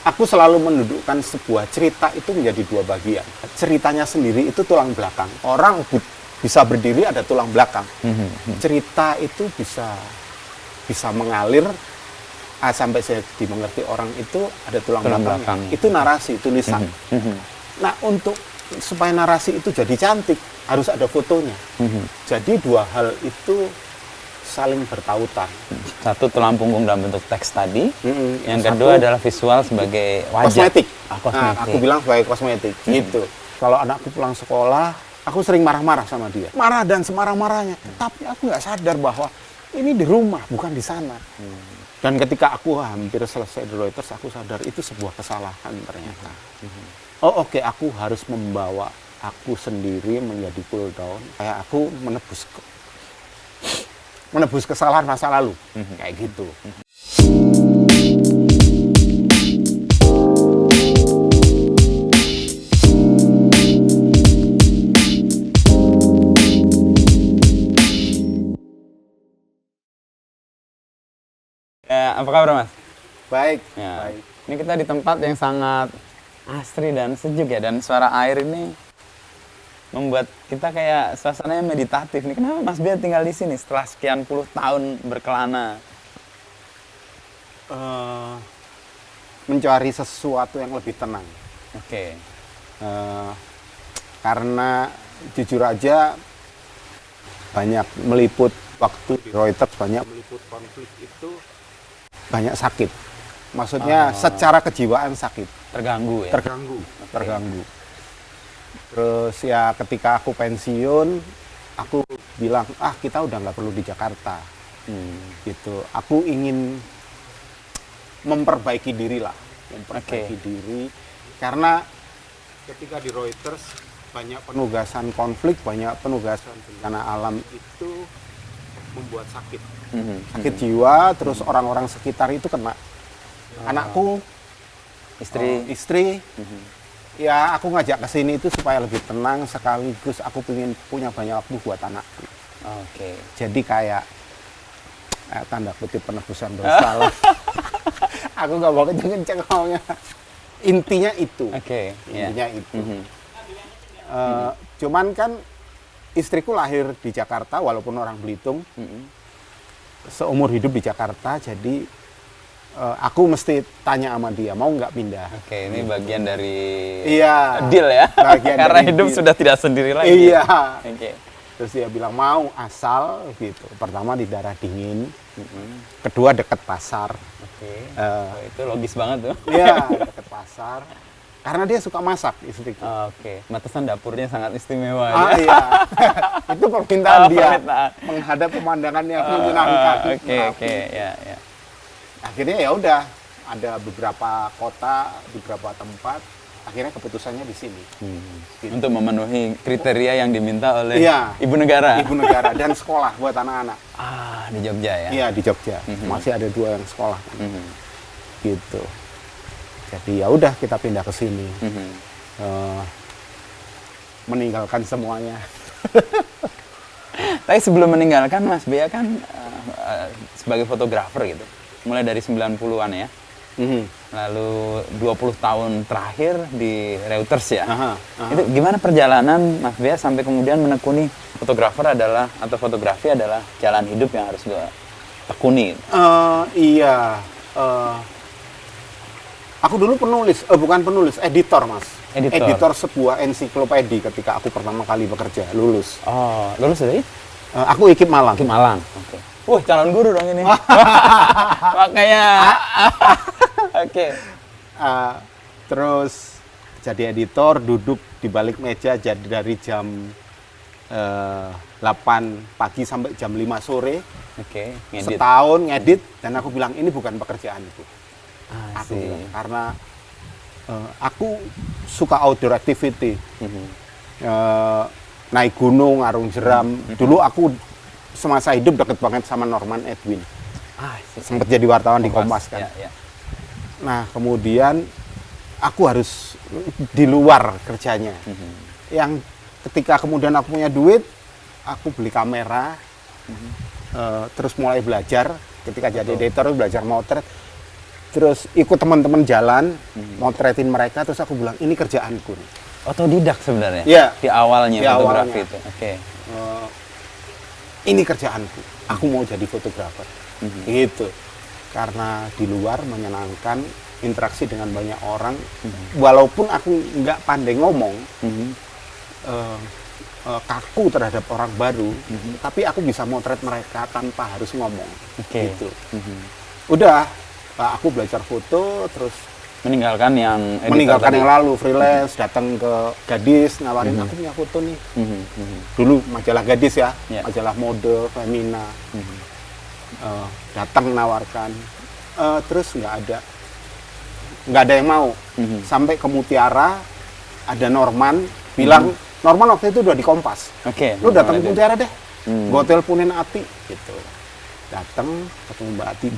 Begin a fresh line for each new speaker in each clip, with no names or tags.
aku selalu mendudukkan sebuah cerita itu menjadi dua bagian. Ceritanya sendiri itu tulang belakang. Orang bisa berdiri ada tulang belakang. Cerita itu bisa mengalir sampai saya dimengerti orang itu ada tulang belakang. Itu narasi, tulisan. Nah, untuk supaya narasi itu jadi cantik harus ada fotonya. Jadi dua hal itu saling bertautan.
Satu tulang punggung dalam bentuk teks tadi, yang kedua adalah visual sebagai wajah.
Kosmetik.
Kosmetik.
Nah, aku bilang sebagai kosmetik. Gitu. Kalau anakku pulang sekolah, aku sering marah-marah sama dia. Marah dan semarah-marahnya. Tapi aku nggak sadar bahwa ini di rumah, bukan di sana. Dan ketika aku hampir selesai di Reuters, aku sadar itu sebuah kesalahan ternyata. Oh oke, aku harus membawa aku sendiri menjadi cool down. Kayak aku menebus kesalahan masa lalu. Kayak gitu.
Ya, apa kabar Mas?
Baik,
Ya.
baik.
Ini kita di tempat yang sangat asri dan sejuk ya, dan suara air ini membuat kita kayak suasananya meditatif nih. Kenapa Mas Bia tinggal di sini setelah sekian puluh tahun berkelana?
Mencari sesuatu yang lebih tenang.
Oke.
Karena jujur aja banyak meliput waktu di Reuters, banyak meliput konflik itu banyak sakit. Maksudnya secara kejiwaan sakit.
Terganggu ya?
Terganggu. Terus ya ketika aku pensiun, aku bilang, kita udah nggak perlu di Jakarta. Gitu. Aku ingin memperbaiki diri lah. Diri. Karena ketika di Reuters, banyak penugasan konflik, banyak penugasan bencana alam itu membuat sakit. Sakit jiwa, terus orang-orang sekitar itu kena. Anakku, istri, ya aku ngajak ke sini itu supaya lebih tenang, sekaligus aku ingin punya banyak waktu buat anakku.
Oke.
Jadi kayak tanda kutip penebusan dosa lah. Aku nggak mau kenceng-kenceng ngomongnya. Intinya itu. Intinya itu. Cuman kan istriku lahir di Jakarta, walaupun orang Belitung. Seumur hidup di Jakarta, jadi aku mesti tanya sama dia, mau nggak pindah?
Oke, ini bagian dari
deal
ya? Karena hidup sudah tidak sendiri lagi.
Iya.
Oke.
Terus dia bilang mau, asal gitu. Pertama di daerah dingin, kedua dekat pasar.
Oke. Itu logis banget tuh.
Iya, dekat pasar. Karena dia suka masak, istriku.
Oke, batasan dapurnya sangat istimewa ya.
Iya. Itu permintaan dia. Menghadap pemandangan yang menyenangkan.
Oke, ya.
Akhirnya ya udah, ada beberapa kota, beberapa tempat, akhirnya keputusannya di sini.
Gitu. Untuk memenuhi kriteria yang diminta oleh Ibu
Negara dan sekolah buat anak-anak.
Di Jogja ya?
Iya, di Jogja. Masih ada 2 yang sekolah. Gitu. Jadi ya udah kita pindah ke sini. Meninggalkan semuanya.
Tapi sebelum meninggalkan, Mas Bia kan sebagai fotografer gitu. Mulai dari 90-an ya. Lalu 20 tahun terakhir di Reuters ya. Itu gimana perjalanan Mas Bia sampai kemudian menekuni fotografi adalah jalan hidup yang harus gue tekuni?
Iya. Aku dulu editor Mas. Editor sebuah ensiklopedi ketika aku pertama kali bekerja, lulus.
Lulus dari?
Aku IKIP Malang.
IKIP Malang, oke. Calon guru dong ini. Makanya. Oke.
Terus jadi editor, duduk di balik meja jadi dari jam 8 pagi sampai jam 5 sore.
Oke,
ngedit. Setahun ngedit, dan aku bilang ini bukan pekerjaan itu. Karena aku suka outdoor activity. Naik gunung, arung jeram. Dulu aku semasa hidup deket banget sama Norman Edwin. Sempat jadi wartawan di Kompas kan. Nah, kemudian aku harus di luar kerjanya. Yang ketika kemudian aku punya duit, aku beli kamera, terus mulai belajar. Ketika jadi editor, belajar motret. terus ikut teman-teman jalan, motretin mereka, terus aku bilang ini kerjaanku nih.
Otodidak sebenarnya.
Iya.
Di awalnya
Di
fotografi
awalnya.
itu. Oke.
Ini kerjaanku, aku mau jadi fotografer. Gitu. Karena di luar menyenangkan, interaksi dengan banyak orang, walaupun aku nggak pandai ngomong, kaku terhadap orang baru, tapi aku bisa motret mereka tanpa harus ngomong.
Oke.
Gitu. Udah, aku belajar foto, terus
Meninggalkan yang editor
meninggalkan
tadi.
yang lalu, freelance, datang ke Gadis, nawarin aku punya foto nih. Dulu majalah Gadis ya,
Ya.
majalah mode, femina. Datang nawarkan, terus nggak ada yang mau. Sampai ke Mutiara, ada Norman bilang, Norman waktu itu udah di Kompas.
Oke.
Lu datang ke
Itu.
Mutiara deh, gue teleponin Ati, gitu. Datang ketemu Mbak Ati,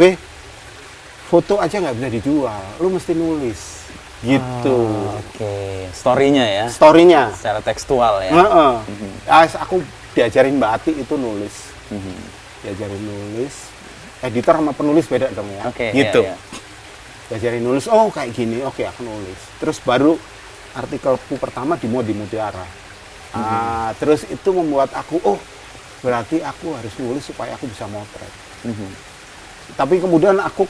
foto aja nggak bisa dijual, lu mesti nulis, gitu.
Oke. Story-nya ya.
Story-nya.
Secara tekstual ya.
Aku diajarin Mbak Ati itu nulis, diajarin nulis. Editor sama penulis beda dong ya.
Oke.
Gitu.
Iya, iya.
Diajarin nulis, oh kayak gini, oke aku nulis. Terus baru artikelku pertama di Mutiara. Terus itu membuat aku, oh berarti aku harus nulis supaya aku bisa motret. Tapi kemudian aku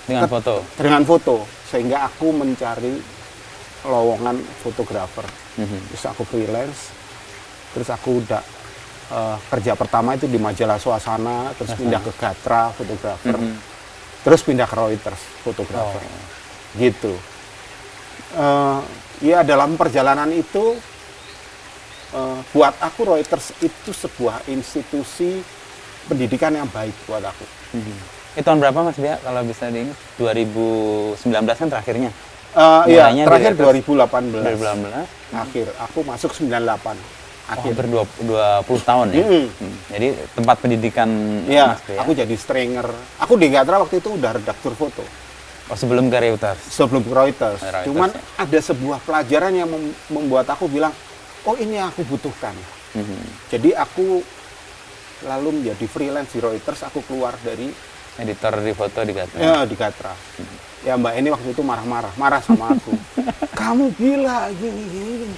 Dengan foto.
dengan foto, sehingga aku mencari lowongan fotografer. Terus aku freelance, terus aku udah kerja pertama itu di majalah Suasana, terus pindah ke Gatra fotografer, terus pindah ke Reuters fotografer, gitu. Ya dalam perjalanan itu, buat aku Reuters itu sebuah institusi pendidikan yang baik buat aku.
Itu tahun berapa Mas Bia kalau bisa diingat? 2019 kan terakhirnya.
Iya,
Mulainya
terakhir
di Reuters
2018.
2018.
Akhir, aku masuk 98. Akhir.
Hampir 20 tahun ya. Jadi tempat pendidikan
Iya,
Mas Bia.
aku jadi stringer. Aku di Gatra waktu itu udah redaktur foto.
Oh, sebelum ke Reuters.
Sebelum ke Reuters.
Reuters,
Cuman
ya.
ada sebuah pelajaran yang membuat aku bilang, oh ini yang aku butuhkan. Jadi aku lalu menjadi freelance di Reuters, aku keluar dari
Editor di foto di Gatra.
ya, di Gatra. Ya Mbak ini waktu itu marah sama aku. Kamu gila, gini.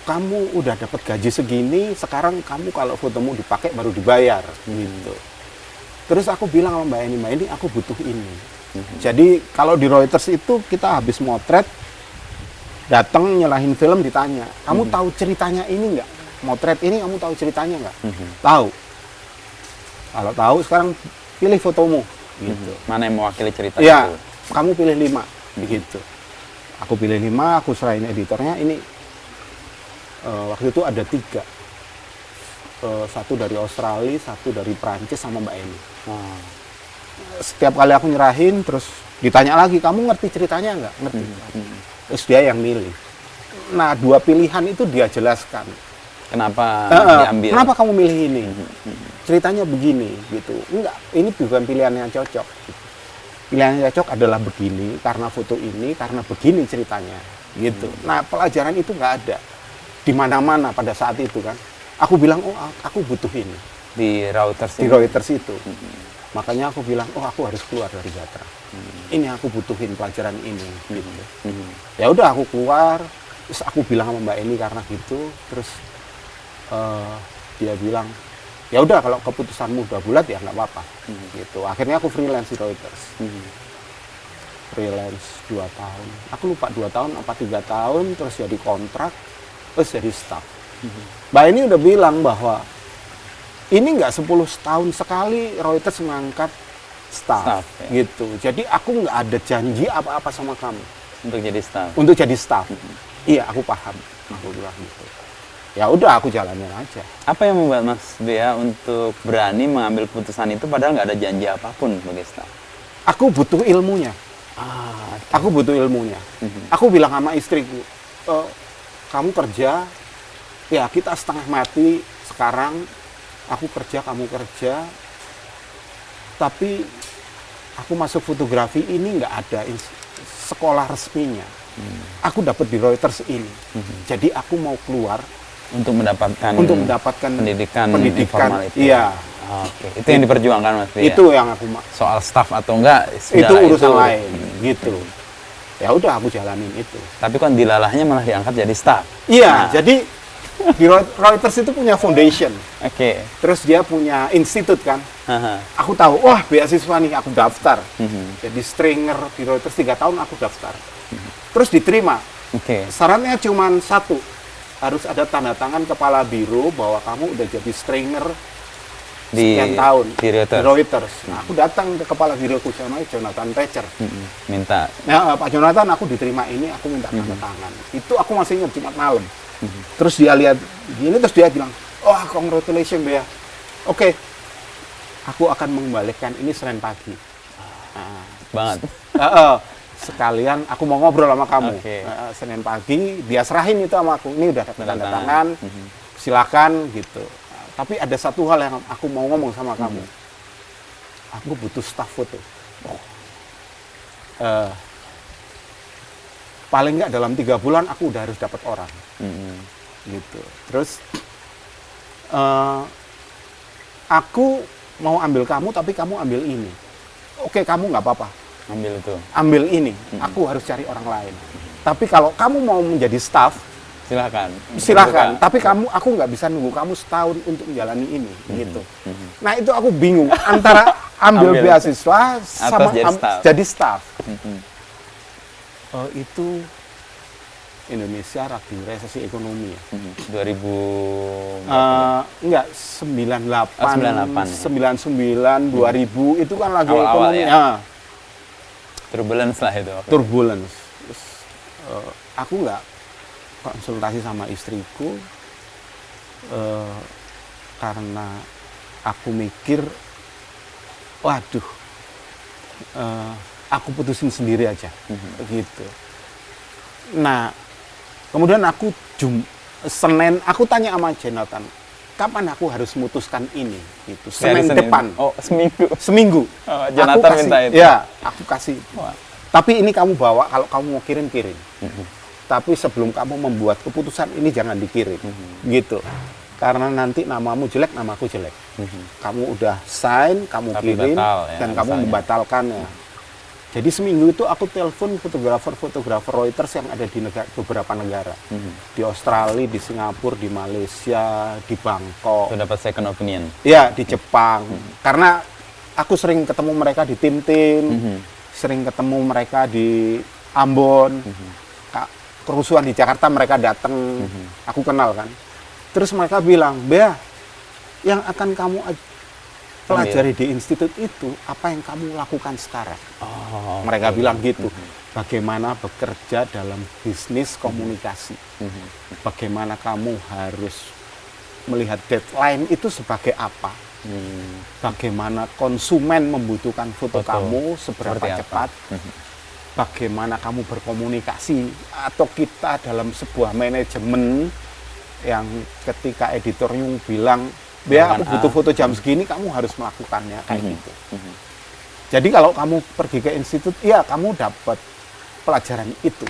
Kamu udah dapat gaji segini, sekarang kamu kalau fotomu dipakai baru dibayar, gitu. Terus aku bilang sama Mbak ini aku butuh ini. Jadi kalau di Reuters itu kita habis motret, datang nyalahin film ditanya, kamu tahu ceritanya ini nggak? Motret ini kamu tahu ceritanya nggak? Tahu. Kalau tahu sekarang pilih fotomu, gitu.
Mana yang mewakili cerita
Iya,
itu?
kamu pilih 5, begitu. Aku pilih 5, aku serahin editornya. Ini waktu itu ada 3, satu dari Australia, satu dari Prancis, sama Mbak Eni. Setiap kali aku nyerahin, terus ditanya lagi, kamu ngerti ceritanya nggak? Ngerti. Terus dia yang milih. Nah, 2 pilihan itu dia jelaskan.
Kenapa diambil?
Kenapa kamu milih ini? Ceritanya begini, gitu. Enggak, ini bukan pilihan yang cocok. Pilihan yang cocok adalah begini, karena foto ini, karena begini ceritanya, gitu. Nah, pelajaran itu nggak ada di mana-mana pada saat itu kan. Aku bilang, oh aku butuh ini.
Di Reuters.
Di Reuters itu. Makanya aku bilang, oh aku harus keluar dari Gatra. Ini aku butuhin pelajaran ini, gitu. Ya udah aku keluar, terus aku bilang sama Mbak Eni karena gitu, terus dia bilang, ya udah kalau keputusanmu udah bulat ya nggak apa-apa, gitu. Akhirnya aku freelance di Reuters, freelance 2 tahun. Aku lupa 2 tahun apa 3 tahun, terus jadi kontrak, terus jadi staff. Mbak Eni udah bilang bahwa ini nggak 10 tahun sekali Reuters mengangkat staff,
ya.
gitu. Jadi aku nggak ada janji apa-apa sama kamu
Untuk jadi staff.
untuk jadi staff. Iya, aku paham. Aku bilang gitu. Ya udah, aku jalanin aja.
Apa yang membuat Mas Bea untuk berani mengambil keputusan itu padahal nggak ada janji apapun sebagai staff?
Aku butuh ilmunya. Aku butuh ilmunya. Aku bilang sama istriku, kamu kerja, ya kita setengah mati sekarang. Aku kerja, kamu kerja. Tapi aku masuk fotografi ini nggak ada sekolah resminya. Aku dapat di Reuters ini. Jadi aku mau keluar
Untuk mendapatkan pendidikan informal itu.
Iya.
Oke, itu yang diperjuangkan Mas Bea.
Itu yang aku
soal staff atau enggak
itu urusan lain gitu. Ya udah aku jalanin itu.
Tapi kan dilalahnya malah diangkat jadi staff.
Iya, jadi di Reuters itu punya foundation.
Oke.
Terus dia punya institut kan. Aku tahu, wah beasiswa nih, aku daftar. Jadi stringer di Reuters 3 tahun aku daftar. Terus diterima. Syaratnya cuma satu, harus ada tanda tangan kepala biro bahwa kamu udah jadi stringer sekian tahun
di
Reuters. Nah, aku datang ke kepala biroku namanya Jonathan Pecher.
Minta.
Ya, Pak Jonathan, aku diterima ini, aku minta tanda tangan. Itu aku masih ingat Jumat malam. Terus dia lihat gini, terus dia bilang, oh congratulations Bea. Oke, aku akan mengembalikan ini Senin pagi.
Banget.
Sekalian aku mau ngobrol sama kamu. Senin pagi dia serahin itu sama aku. Ini udah tanda tangan. Silakan gitu. Tapi ada satu hal yang aku mau ngomong sama kamu. Aku butuh staff foto. Paling nggak dalam 3 bulan aku udah harus dapat orang. Gitu. Terus aku mau ambil kamu, tapi kamu ambil ini. Oke, kamu nggak apa-apa.
Ambil itu.
Ambil ini. Aku harus cari orang lain. Tapi kalau kamu mau menjadi staff, silakan. Tapi aku nggak bisa nunggu kamu setahun untuk menjalani ini, gitu. Nah itu aku bingung antara ambil beasiswa sama jadi staff. Itu Indonesia lagi resesi ekonomi ya.
2000
enggak 98, 99, 2000 itu kan lagi ekonomi.
Ya. Turbulence lah itu.
Turbulence. Terus, aku nggak konsultasi sama istriku karena aku mikir, waduh, aku putusin sendiri aja, gitu. Nah, kemudian aku Senin, aku tanya sama Jonathan, kapan aku harus memutuskan ini? Gitu. Senin depan.
Oh, seminggu.
Oh,
Jonathan minta itu.
Ya, aku kasih. Tapi ini kamu bawa, kalau kamu mau kirim. Tapi sebelum kamu membuat keputusan ini jangan dikirim, gitu. Karena nanti namamu jelek, namaku jelek. Kamu udah sign, kamu kirim, dan kamu membatalkannya. Jadi seminggu itu aku telepon fotografer Reuters yang ada di beberapa negara. Di Australia, di Singapura, di Malaysia, di Bangkok.
Itu dapat second opinion?
Iya, di Jepang. Karena aku sering ketemu mereka di tim-tim, sering ketemu mereka di Ambon, kerusuhan di Jakarta mereka datang, aku kenal kan. Terus mereka bilang, Bea, yang akan kamu pelajari di institut itu, apa yang kamu lakukan sekarang? Mereka bilang gitu, bagaimana bekerja dalam bisnis komunikasi. Bagaimana kamu harus melihat deadline itu sebagai apa. Bagaimana konsumen membutuhkan foto kamu seberapa cepat. Bagaimana kamu berkomunikasi, atau kita dalam sebuah manajemen yang ketika editornya bilang, Bea, aku butuh foto jam segini, kamu harus melakukannya, kayak gitu. Jadi kalau kamu pergi ke institut, ya kamu dapat pelajaran itu,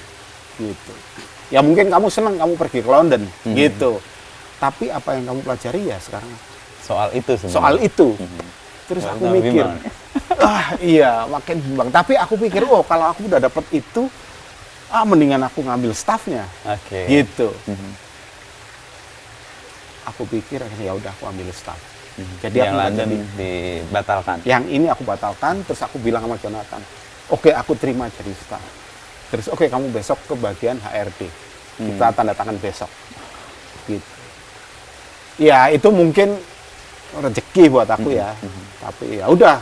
gitu. Ya mungkin kamu senang kamu pergi ke London, gitu. Tapi apa yang kamu pelajari ya sekarang
soal itu sebenarnya.
Soal itu. Terus aku mikir, iya makin bimbang. Tapi aku pikir, oh kalau aku udah dapat itu, mendingan aku ngambil staffnya, gitu. Aku pikir ya udah aku ambil staff. Jadi
yang
aku
London dibatalkan.
Yang ini aku batalkan. Terus aku bilang sama Jonathan, oke, aku terima jadi staff. Terus oke, kamu besok ke bagian HRD, kita tanda tangan besok, gitu. Ya itu mungkin rezeki buat aku ya. Tapi ya udah.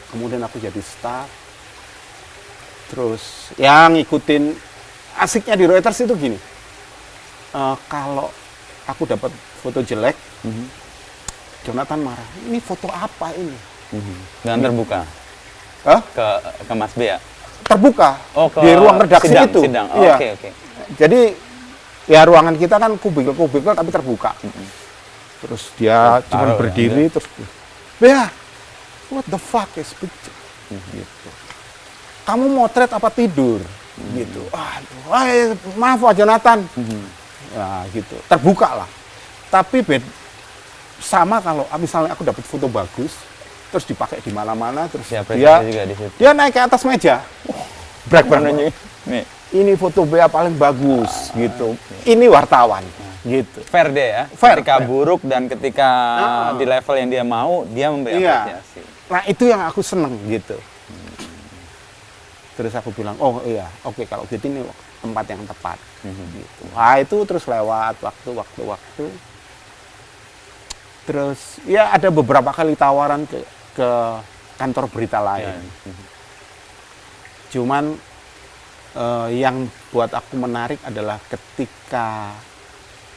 Kemudian aku jadi staff. Terus yang ngikutin, asiknya di Reuters itu gini. Kalau aku dapat foto jelek, Jonathan marah. Ini foto apa ini?
Dan terbuka. Ke Mas Bea.
Terbuka.
Oh,
di ruang redaksi itu.
Sidang.
Iya.
Oke.
Jadi ya ruangan kita kan kubikel tapi terbuka. Terus dia cuma berdiri terus, Bea, what the fuck is picture? Gitu. Kamu motret apa tidur? gitu. Maaf Pak Jonathan. Ya gitu, terbuka lah. Tapi sama kalau misalnya aku dapat foto bagus, terus dipakai di mana-mana, terus
Ya,
dia
juga di situ.
dia naik ke atas meja.
Nih.
Ini foto Bea paling bagus gitu. Ini wartawan gitu.
Fair deh ya.
Fair,
ketika
fair.
buruk dan ketika di level yang dia mau, dia memberi
Iya.
apresiasi.
Nah itu yang aku seneng gitu. Terus aku bilang, oh iya, oke kalau gitu ini tempat yang tepat. Gitu. Nah itu terus lewat waktu. Terus ya ada beberapa kali tawaran ke kantor berita lain. Cuman yang buat aku menarik adalah ketika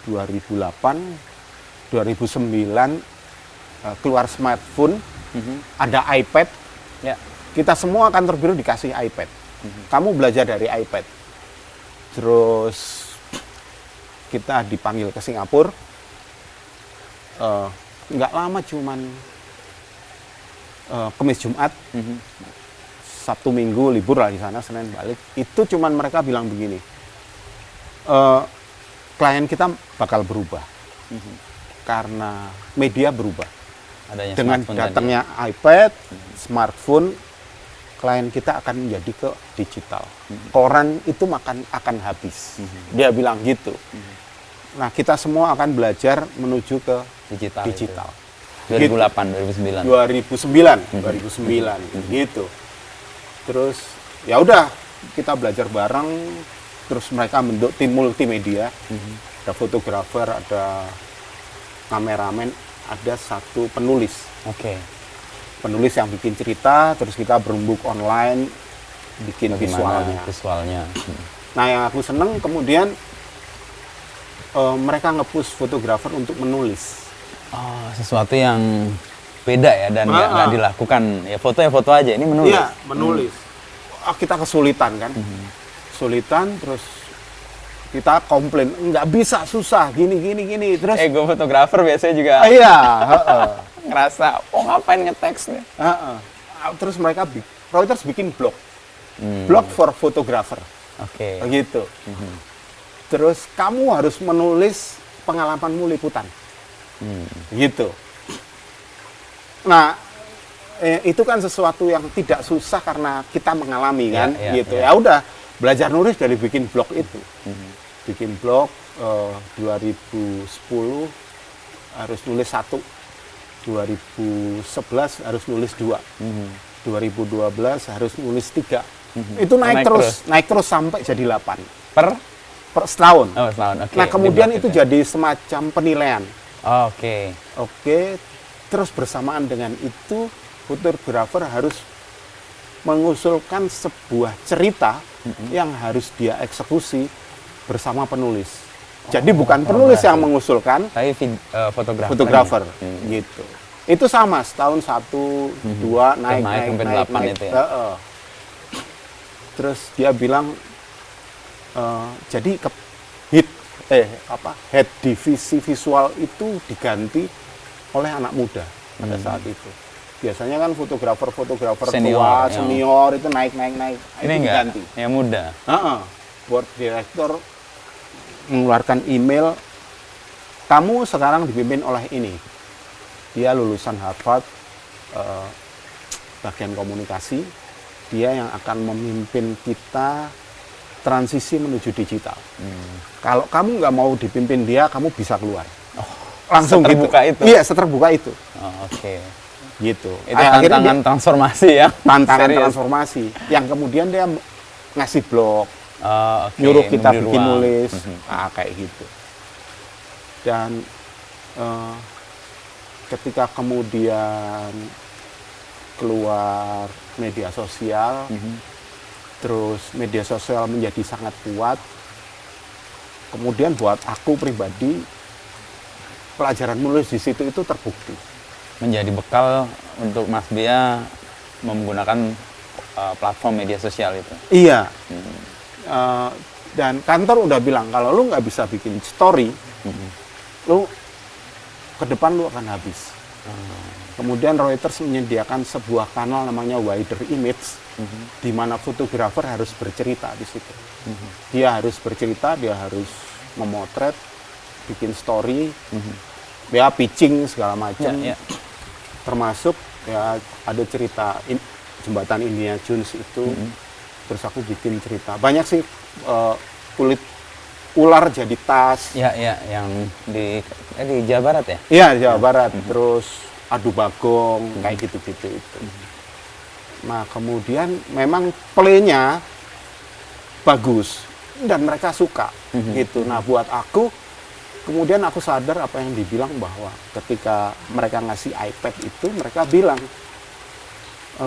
2008, 2009 keluar smartphone, ada iPad.
Ya.
Kita semua kantor biru dikasih iPad. Kamu belajar dari iPad. Terus kita dipanggil ke Singapura. Nggak lama, cuman Kamis Jumat, Sabtu Minggu libur lah di sana, Senin balik. Itu cuman mereka bilang begini, klien kita bakal berubah karena media berubah.
Adanya
Dengan
smartphone
datangnya iPad, smartphone, klien kita akan menjadi ke digital. Koran itu akan habis. Dia bilang gitu. Nah, kita semua akan belajar menuju ke
tadi.
digital.
2008, 2009.
2009 gitu. Terus ya udah kita belajar bareng, terus mereka bentuk tim multimedia. Ada fotografer, ada kameramen, ada satu penulis.
Oke.
Penulis yang bikin cerita, terus kita berembuk online bikin visualnya. Nah, yang aku seneng kemudian mereka nge-push fotografer untuk menulis.
Oh, sesuatu yang beda ya dan nggak dilakukan. Ya foto aja, ini menulis.
Iya, menulis. Kita kesulitan kan. Kesulitan, terus kita komplain, nggak bisa, susah, gini. Terus
Gue fotografer biasanya juga
iya,
ngerasa, ngapain nge-text nih?
Terus Reuters bikin blog for photographer.
Oke.
Gitu. Terus kamu harus menulis pengalamanmu liputan. Gitu. Nah, itu kan sesuatu yang tidak susah karena kita mengalami kan, gitu. Ya udah, belajar nulis dari bikin blog itu. Bikin blog 2010 harus nulis 1, 2011 harus nulis 2, 2012 harus nulis 3. Itu naik terus sampai jadi 8 per setahun.
Oh, setahun. Okay.
Nah, kemudian itu jadi semacam penilaian.
Oke.
Terus bersamaan dengan itu fotografer harus mengusulkan sebuah cerita yang harus dia eksekusi bersama penulis. Jadi bukan penulis yang mengusulkan,
tapi
fotografer gitu. Itu sama, setahun 1, 2 naik
sampai 8 itu ya.
Terus dia bilang jadi head divisi visual itu diganti oleh anak muda pada saat itu. Biasanya kan fotografer senior itu naik.
Ini
itu diganti.
Yang muda.
Board director mengeluarkan email, kamu sekarang dipimpin oleh ini. Dia lulusan Harvard, bagian komunikasi. Dia yang akan memimpin kita transisi menuju digital. Kalau kamu nggak mau dipimpin dia, kamu bisa keluar. Langsung
seterbuka
gitu.
itu?
Iya, seterbuka itu.
Oke.
Gitu.
Itu tantangan transformasi ya?
Tantangan transformasi. Yang kemudian dia ngasih blog, nyuruh kita bikin nulis, kayak gitu. Dan ketika kemudian keluar media sosial, terus media sosial menjadi sangat kuat, kemudian buat aku pribadi, pelajaran menulis di situ itu terbukti.
Menjadi bekal untuk Mas Bea menggunakan platform media sosial itu?
Iya. Dan kantor udah bilang, kalau lu nggak bisa bikin story, lu ke depan lu akan habis. Kemudian Reuters menyediakan sebuah kanal namanya Wider Image, di mana fotografer harus bercerita di situ. Dia harus bercerita, dia harus memotret, bikin story, ya pitching segala macam. Termasuk ya ada cerita jembatan Indiana Jones itu, terus aku bikin cerita. Banyak sih kulit ular jadi tas.
Ya, yang di Jawa Barat ya?
Iya, Jawa Barat. Terus adu bagong, kayak gitu-gitu itu. Nah, kemudian memang playnya bagus dan mereka suka gitu. Nah, buat aku, kemudian aku sadar apa yang dibilang bahwa ketika mereka ngasih iPad itu, mereka bilang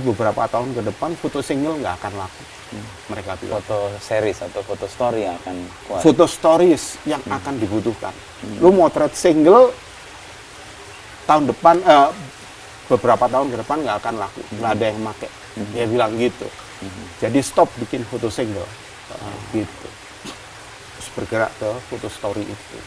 beberapa tahun ke depan foto single nggak akan laku. Mereka bilang.
Foto series atau foto story yang akan kuat.
Foto stories yang akan dibutuhkan. Lu motret single tahun depan, beberapa tahun ke depan nggak akan laku, nggak ada yang make. Dia bilang gitu. Jadi stop bikin foto single, gitu. Terus bergerak ke foto story itu.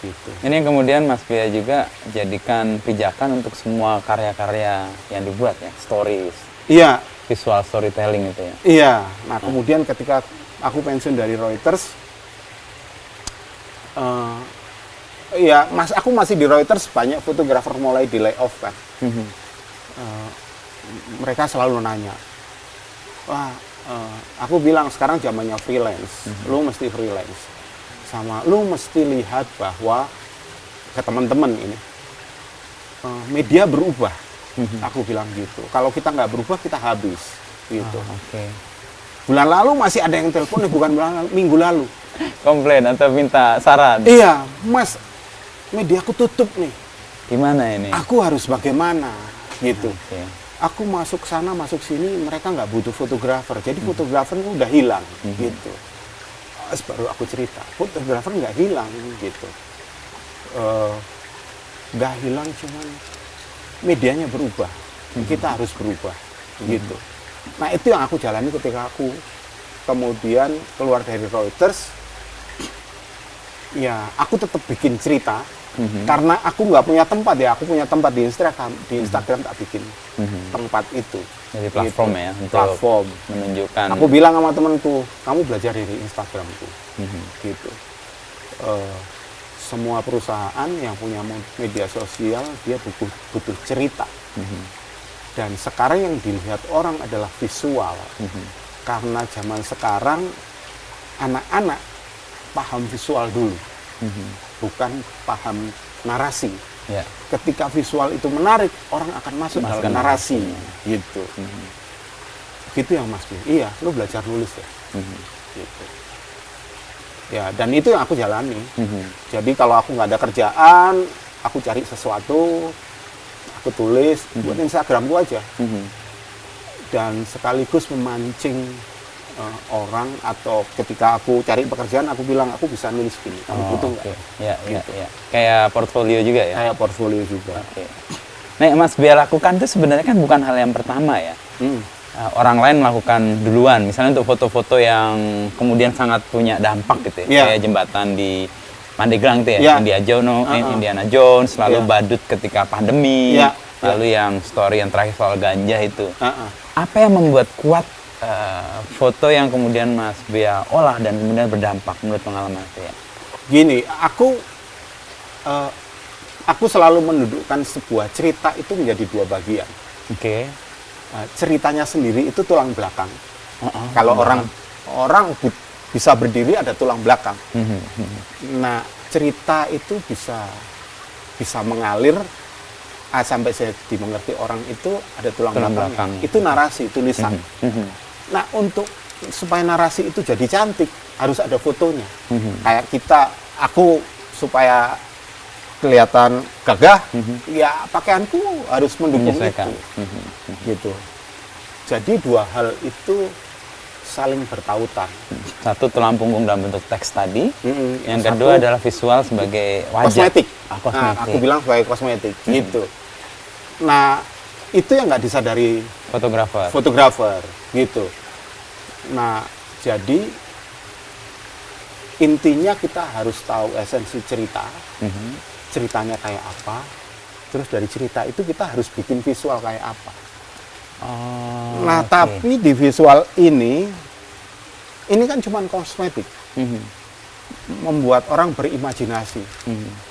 Gitu.
Ini yang kemudian Mas Bia juga jadikan pijakan untuk semua karya-karya yang dibuat ya, stories.
Iya.
Visual storytelling itu ya.
Iya. Nah kemudian ketika aku pensiun dari Reuters, ya, aku masih di Reuters, banyak fotografer mulai di layoff kan. Mereka selalu nanya, wah, aku bilang sekarang zamannya freelance, lu mesti freelance, sama lu mesti lihat bahwa ke teman-teman ini media berubah. Aku bilang gitu. Kalau kita nggak berubah kita habis, gitu. Bulan lalu masih ada yang telepon, bukan bulan lalu, minggu lalu.
Komplain atau minta saran?
Iya, Mas. Mediaku tutup nih.
Gimana ini?
Aku harus bagaimana gitu. Aku masuk sana, masuk sini, mereka nggak butuh fotografer. Jadi fotografernya udah hilang gitu. Terus baru aku cerita, fotografer nggak hilang gitu. Nggak hilang, cuman medianya berubah. Kita harus berubah gitu. Nah itu yang aku jalani ketika aku kemudian keluar dari Reuters. Ya, aku tetap bikin cerita. Karena aku nggak punya tempat ya, aku punya tempat di Instagram tak bikin tempat itu.
Jadi platform gitu. Ya, untuk
platform
menunjukkan.
Aku bilang sama temanku, kamu belajar dari Instagramku, gitu. Semua perusahaan yang punya media sosial dia butuh cerita, dan sekarang yang dilihat orang adalah visual, karena zaman sekarang anak-anak paham visual dulu. Bukan paham narasi.
Ya.
Ketika visual itu menarik, orang akan masuk dalam narasi, gitu. Gitu yang Mas Bin. Iya, lu belajar nulis ya. Gitu. Ya, dan itu yang aku jalani. Jadi kalau aku nggak ada kerjaan, aku cari sesuatu, aku tulis buat Instagramku aja. Dan sekaligus memancing orang, atau ketika aku cari pekerjaan aku bilang aku bisa nulis gini, kamu butuh nggak?
Ya, kayak portfolio juga ya?
Kayak portfolio juga.
Nah, Mas Bia lakukan itu sebenarnya kan bukan hal yang pertama ya. Orang lain melakukan duluan, misalnya untuk foto-foto yang kemudian sangat punya dampak gitu ya, kayak jembatan di Pandeglang itu ya, Indiana Jones, lalu badut ketika pandemi, lalu yang story yang terakhir soal ganja itu. Apa yang membuat kuat foto yang kemudian Mas Bia olah dan kemudian berdampak menurut pengalaman saya?
Gini, aku selalu mendudukkan sebuah cerita itu menjadi dua bagian. Ceritanya sendiri itu tulang belakang. Kalau orang bisa berdiri ada tulang belakang. Nah, cerita itu bisa mengalir sampai saya dimengerti orang itu ada tulang belakang. Itu narasi, tulisan. Nah, supaya narasi itu jadi cantik, harus ada fotonya. Kayak aku supaya kelihatan gagah, ya pakaianku harus mendukung itu. Gitu. Jadi dua hal itu saling bertautan.
Satu tulang punggung dalam bentuk teks tadi, yang kedua adalah visual sebagai wajah.
Kosmetik. Nah, aku bilang sebagai kosmetik, gitu. Nah, itu yang nggak disadari fotografer, gitu. Nah, jadi intinya kita harus tahu esensi cerita, ceritanya kayak apa, Terus dari cerita itu kita harus bikin visual kayak apa.
Oh,
Nah,
oke.
tapi di visual ini kan cuma kosmetik. Membuat orang berimajinasi.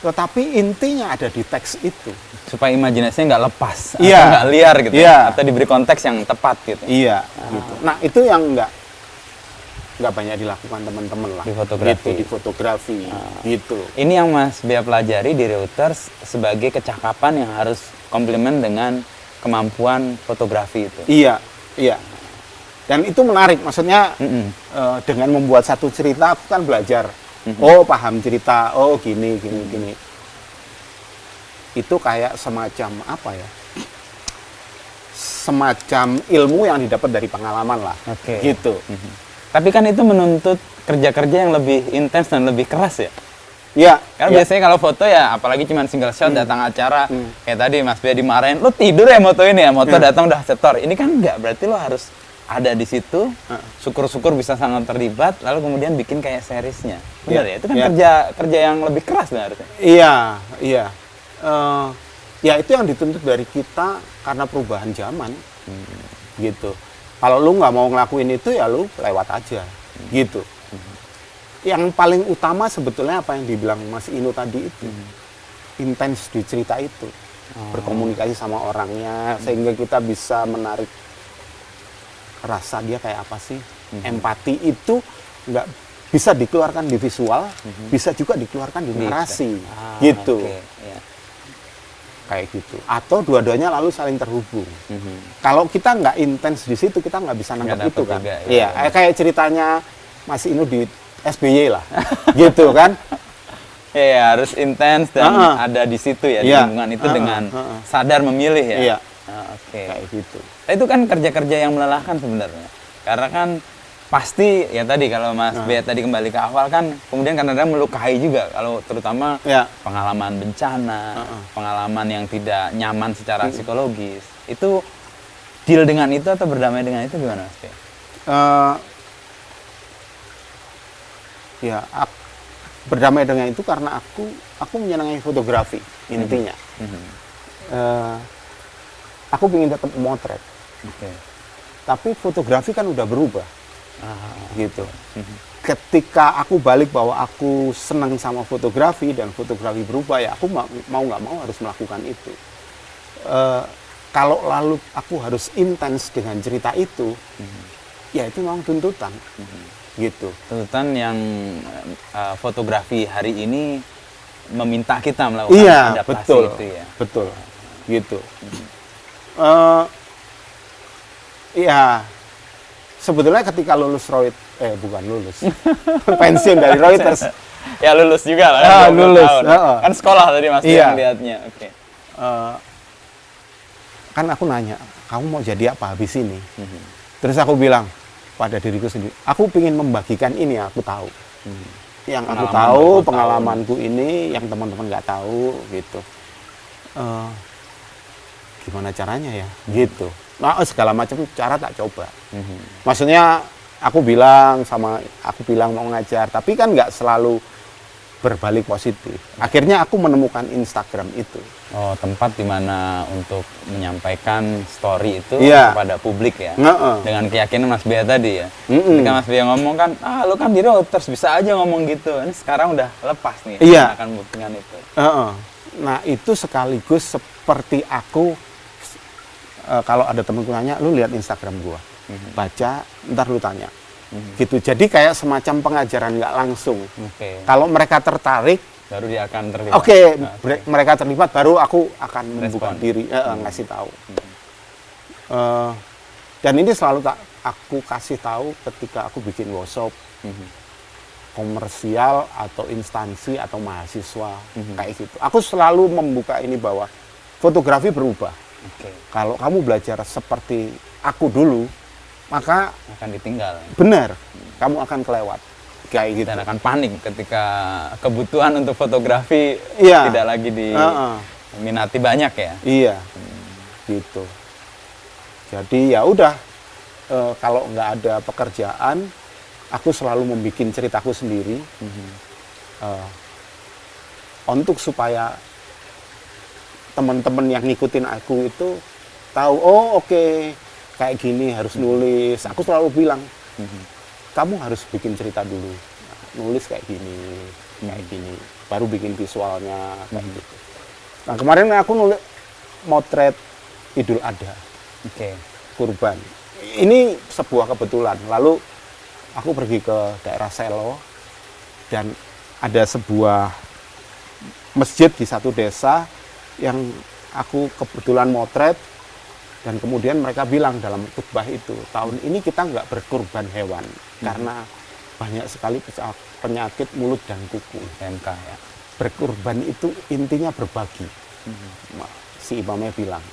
Tetapi intinya ada di teks itu.
Supaya imajinasinya nggak lepas,
Iya.
atau nggak liar gitu,
Iya.
atau diberi konteks yang tepat gitu.
Iya, gitu. Nah, itu yang nggak banyak dilakukan teman-teman lah.
Di fotografi.
Gitu, di fotografi, gitu.
Ini yang Mas Bea pelajari di Reuters sebagai kecakapan yang harus komplement dengan kemampuan fotografi itu.
Iya, iya. Dan itu menarik, maksudnya dengan membuat satu cerita, aku kan belajar. Oh, paham cerita, oh gini. Itu kayak semacam apa ya? Semacam ilmu yang didapat dari pengalaman lah.
Oke.
Gitu.
Tapi kan itu menuntut kerja-kerja yang lebih intens dan lebih keras ya.
Iya.
Karena
iya.
biasanya kalau foto ya, apalagi cuma single shot datang acara, kayak tadi Mas Bea dimarahin, lu tidur ya moto ini ya, moto datang udah setor. Ini kan enggak, berarti lo harus ada di situ, syukur-syukur bisa sangat terlibat, lalu kemudian bikin kayak seriesnya. Benar ya? Itu kan kerja yang lebih keras kan harusnya.
Iya, iya. Ya itu yang dituntut dari kita karena perubahan zaman, gitu. Kalau lu nggak mau ngelakuin itu ya lu lewat aja, gitu. Yang paling utama sebetulnya apa yang dibilang Mas Inu tadi itu, intens di cerita itu, berkomunikasi sama orangnya sehingga kita bisa menarik rasa dia kayak apa sih. Empati itu nggak bisa dikeluarkan di visual, bisa juga dikeluarkan di narasi, gitu.
Oke, ya.
Kayak gitu. Atau dua-duanya lalu saling terhubung. Kalau kita nggak intens di situ, kita nggak bisa nangkep
Nggak
itu
dapet
kan.
juga,
Iya, kayak ceritanya Mas Inu di SBY lah, gitu kan.
Ya, harus intens dan ada di situ ya, di
Iya.
lingkungan itu dengan sadar memilih ya.
Iya.
Oke.
Kayak gitu.
Nah, itu kan kerja-kerja yang melelahkan sebenarnya. Karena kan pasti ya tadi kalau Mas Bea tadi kembali ke awal kan kemudian kadang-kadang melukai juga kalau terutama
Ya.
pengalaman bencana, pengalaman yang tidak nyaman secara psikologis. Itu deal dengan itu atau berdamai dengan itu gimana Mas Bea?
Ya, berdamai dengan itu karena aku menyenangi fotografi intinya. Aku ingin tetap motret,
Oke.
tapi fotografi kan udah berubah, gitu. Ketika aku balik bahwa aku senang sama fotografi dan fotografi berubah, ya aku mau nggak mau harus melakukan itu. Kalau lalu aku harus intens dengan cerita itu, ya itu memang tuntutan, gitu.
Tuntutan yang fotografi hari ini meminta kita melakukan
Iya,
adaptasi
betul,
itu ya.
betul, gitu. Ya, sebetulnya ketika lulus bukan lulus, pensiun dari Reuters,
Ya lulus juga lah.
Ah,
20
lulus,
tahun. Kan sekolah tadi Mas
Iya.
yang lihatnya. Oke.
kan aku nanya, kamu mau jadi apa habis ini? Terus aku bilang pada diriku sendiri, aku ingin membagikan ini yang aku tahu. Yang aku
Pengalaman
tahu,
berpuluh
pengalamanku ini, yang teman-teman nggak tahu, gitu. Gimana caranya ya? Gitu. Nah, segala macam cara tak coba. Maksudnya, aku bilang mau ngajar, tapi kan nggak selalu berbalik positif. Akhirnya aku menemukan Instagram itu.
Oh, tempat di mana untuk menyampaikan story itu
Iya.
kepada publik ya.
Nge-e.
Dengan keyakinan Mas Bea tadi ya. Ketika Mas Bea ngomong kan, lu kan di Reuters bisa aja ngomong gitu. Ini sekarang udah lepas nih.
Iya.
Akan membuktikan itu.
Nah, itu sekaligus seperti aku, kalau ada temenku nanya, lu lihat Instagram gua, baca, ntar lu tanya. Gitu. Jadi kayak semacam pengajaran nggak langsung.
Oke.
Kalau mereka tertarik,
Baru dia akan terlibat.
mereka terlibat, baru aku akan membuka
Respon.
diri, ngasih tahu. Dan ini selalu aku kasih tahu ketika aku bikin workshop komersial atau instansi atau mahasiswa kayak gitu. Aku selalu membuka ini bahwa fotografi berubah.
Oke.
Kalau kamu belajar seperti aku dulu, maka
Akan ditinggal.
benar kamu akan kelewat kayak gitu.
Dan akan panik ketika kebutuhan untuk fotografi
Iya.
tidak lagi diminati banyak ya.
Iya, gitu. Jadi ya udah, kalau nggak ada pekerjaan, aku selalu membuat ceritaku sendiri, untuk supaya teman-teman yang ngikutin aku itu tahu, oh oke, kayak gini harus nulis. Aku selalu bilang, kamu harus bikin cerita dulu, nulis kayak gini, baru bikin visualnya kayak gitu. Nah kemarin aku nulis motret Idul Adha, kurban. Ini sebuah kebetulan. Lalu aku pergi ke daerah Selo dan ada sebuah masjid di satu desa yang aku kebetulan motret, dan kemudian mereka bilang dalam khutbah itu, tahun ini kita nggak berkurban hewan karena banyak sekali penyakit mulut dan kuku.
PMK ya.
Berkurban itu intinya berbagi. Si imamnya bilang,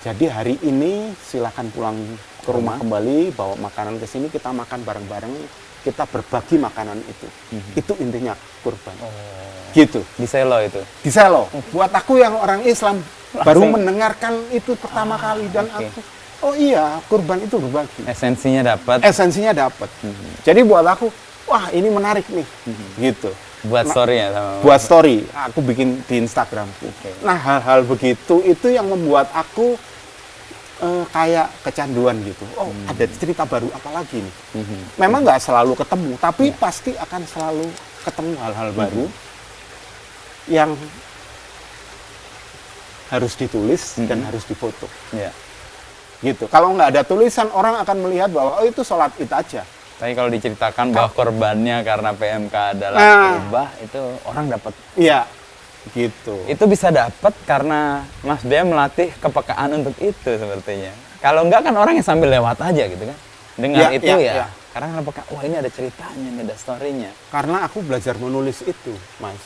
jadi hari ini silakan pulang ke rumah kembali, bawa makanan ke sini, kita makan bareng-bareng, kita berbagi makanan itu. Itu intinya kurban. Gitu.
Di Selo itu?
Di Selo. Buat aku yang orang Islam, baru mendengarkan itu pertama kali, dan aku, oh iya, kurban itu berbagi.
Esensinya dapat.
Esensinya dapat. Jadi buat aku, wah ini menarik nih. Gitu.
Buat story ya? Sama
buat story. Aku bikin di Instagramku. Nah hal-hal begitu, itu yang membuat aku kayak kecanduan gitu. Oh, ada cerita baru apa lagi nih? Memang nggak selalu ketemu, tapi pasti akan selalu ketemu hal-hal baru yang harus ditulis dan harus difoto. Gitu. Kalau nggak ada tulisan, orang akan melihat bahwa oh itu sholat id aja.
Tapi kalau diceritakan bahwa korbannya karena PMK adalah berubah, itu orang dapat.
Iya. Gitu.
Itu bisa dapat karena Mas Bea melatih kepekaan untuk itu sepertinya. Kalau enggak kan orang yang sambil lewat aja gitu kan. Dengar itu ya. Karena peka, wah ini ada ceritanya, ini ada story-nya.
Karena aku belajar menulis itu, Mas.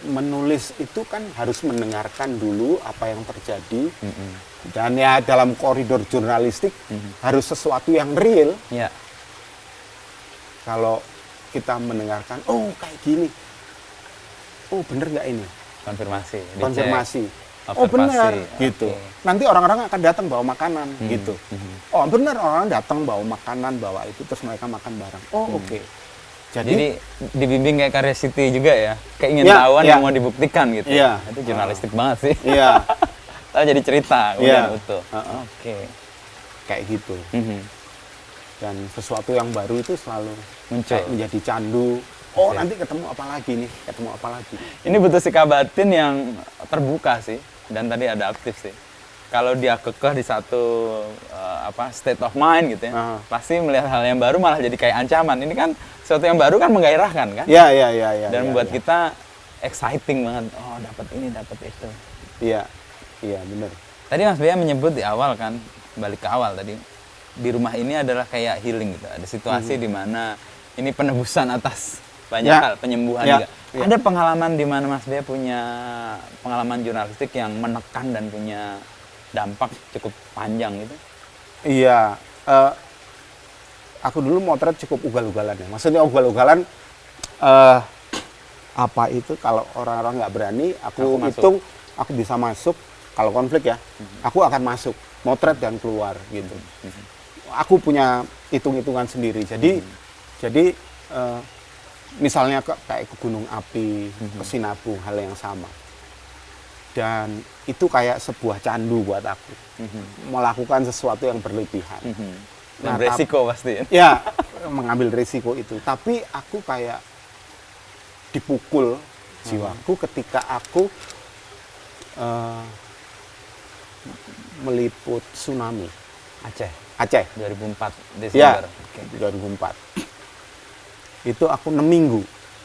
Menulis itu kan harus mendengarkan dulu apa yang terjadi. Dan ya dalam koridor jurnalistik harus sesuatu yang real.
Ya.
Kalau kita mendengarkan, oh kayak gini. Oh bener nggak ini?
Konfirmasi.
Oh benar, gitu. Nanti orang-orang akan datang bawa makanan, gitu. Oh benar, orang datang bawa makanan, bawa itu, terus mereka makan bareng. Oh oke.
Jadi dibimbing kayak karya Siti juga ya, keingintahuan yang mau dibuktikan gitu. Itu jurnalistik banget sih.
Iya.
Lalu jadi cerita, kemudian utuh.
Kayak gitu. Dan sesuatu yang baru itu selalu
muncul,
menjadi candu. Oh nanti ketemu apa lagi nih, ketemu apa lagi.
Ini butuh sikap batin yang terbuka sih, dan tadi adaptif sih. Kalau dia kekeh di satu state of mind gitu ya, pasti melihat hal yang baru malah jadi kayak ancaman. Ini kan sesuatu yang baru kan menggairahkan kan?
Iya.
Dan membuat kita exciting banget. Oh dapat ini, dapat itu.
Iya benar.
Tadi Mas Bea menyebut di awal kan, balik ke awal tadi, di rumah ini adalah kayak healing gitu. Ada situasi di mana ini penebusan atas banyak hal, penyembuhan juga. Ada pengalaman di mana Mas Bea punya pengalaman jurnalistik yang menekan dan punya dampak cukup panjang gitu?
Iya, aku dulu motret cukup ugal-ugalan ya. Maksudnya ugal-ugalan, apa itu kalau orang-orang nggak berani, aku hitung, aku bisa masuk. Kalau konflik ya, aku akan masuk, motret dan keluar gitu. Aku punya hitung-hitungan sendiri. Jadi misalnya kayak ke Gunung Api, ke Sinabung, hal yang sama. Dan itu kayak sebuah candu buat aku. Melakukan sesuatu yang berlebihan.
Dan resiko pasti.
Ya, mengambil resiko itu. Tapi aku kayak dipukul jiwaku ketika aku meliput tsunami. Aceh.
2004 Desember.
Ya, 2004. Itu aku 6 minggu.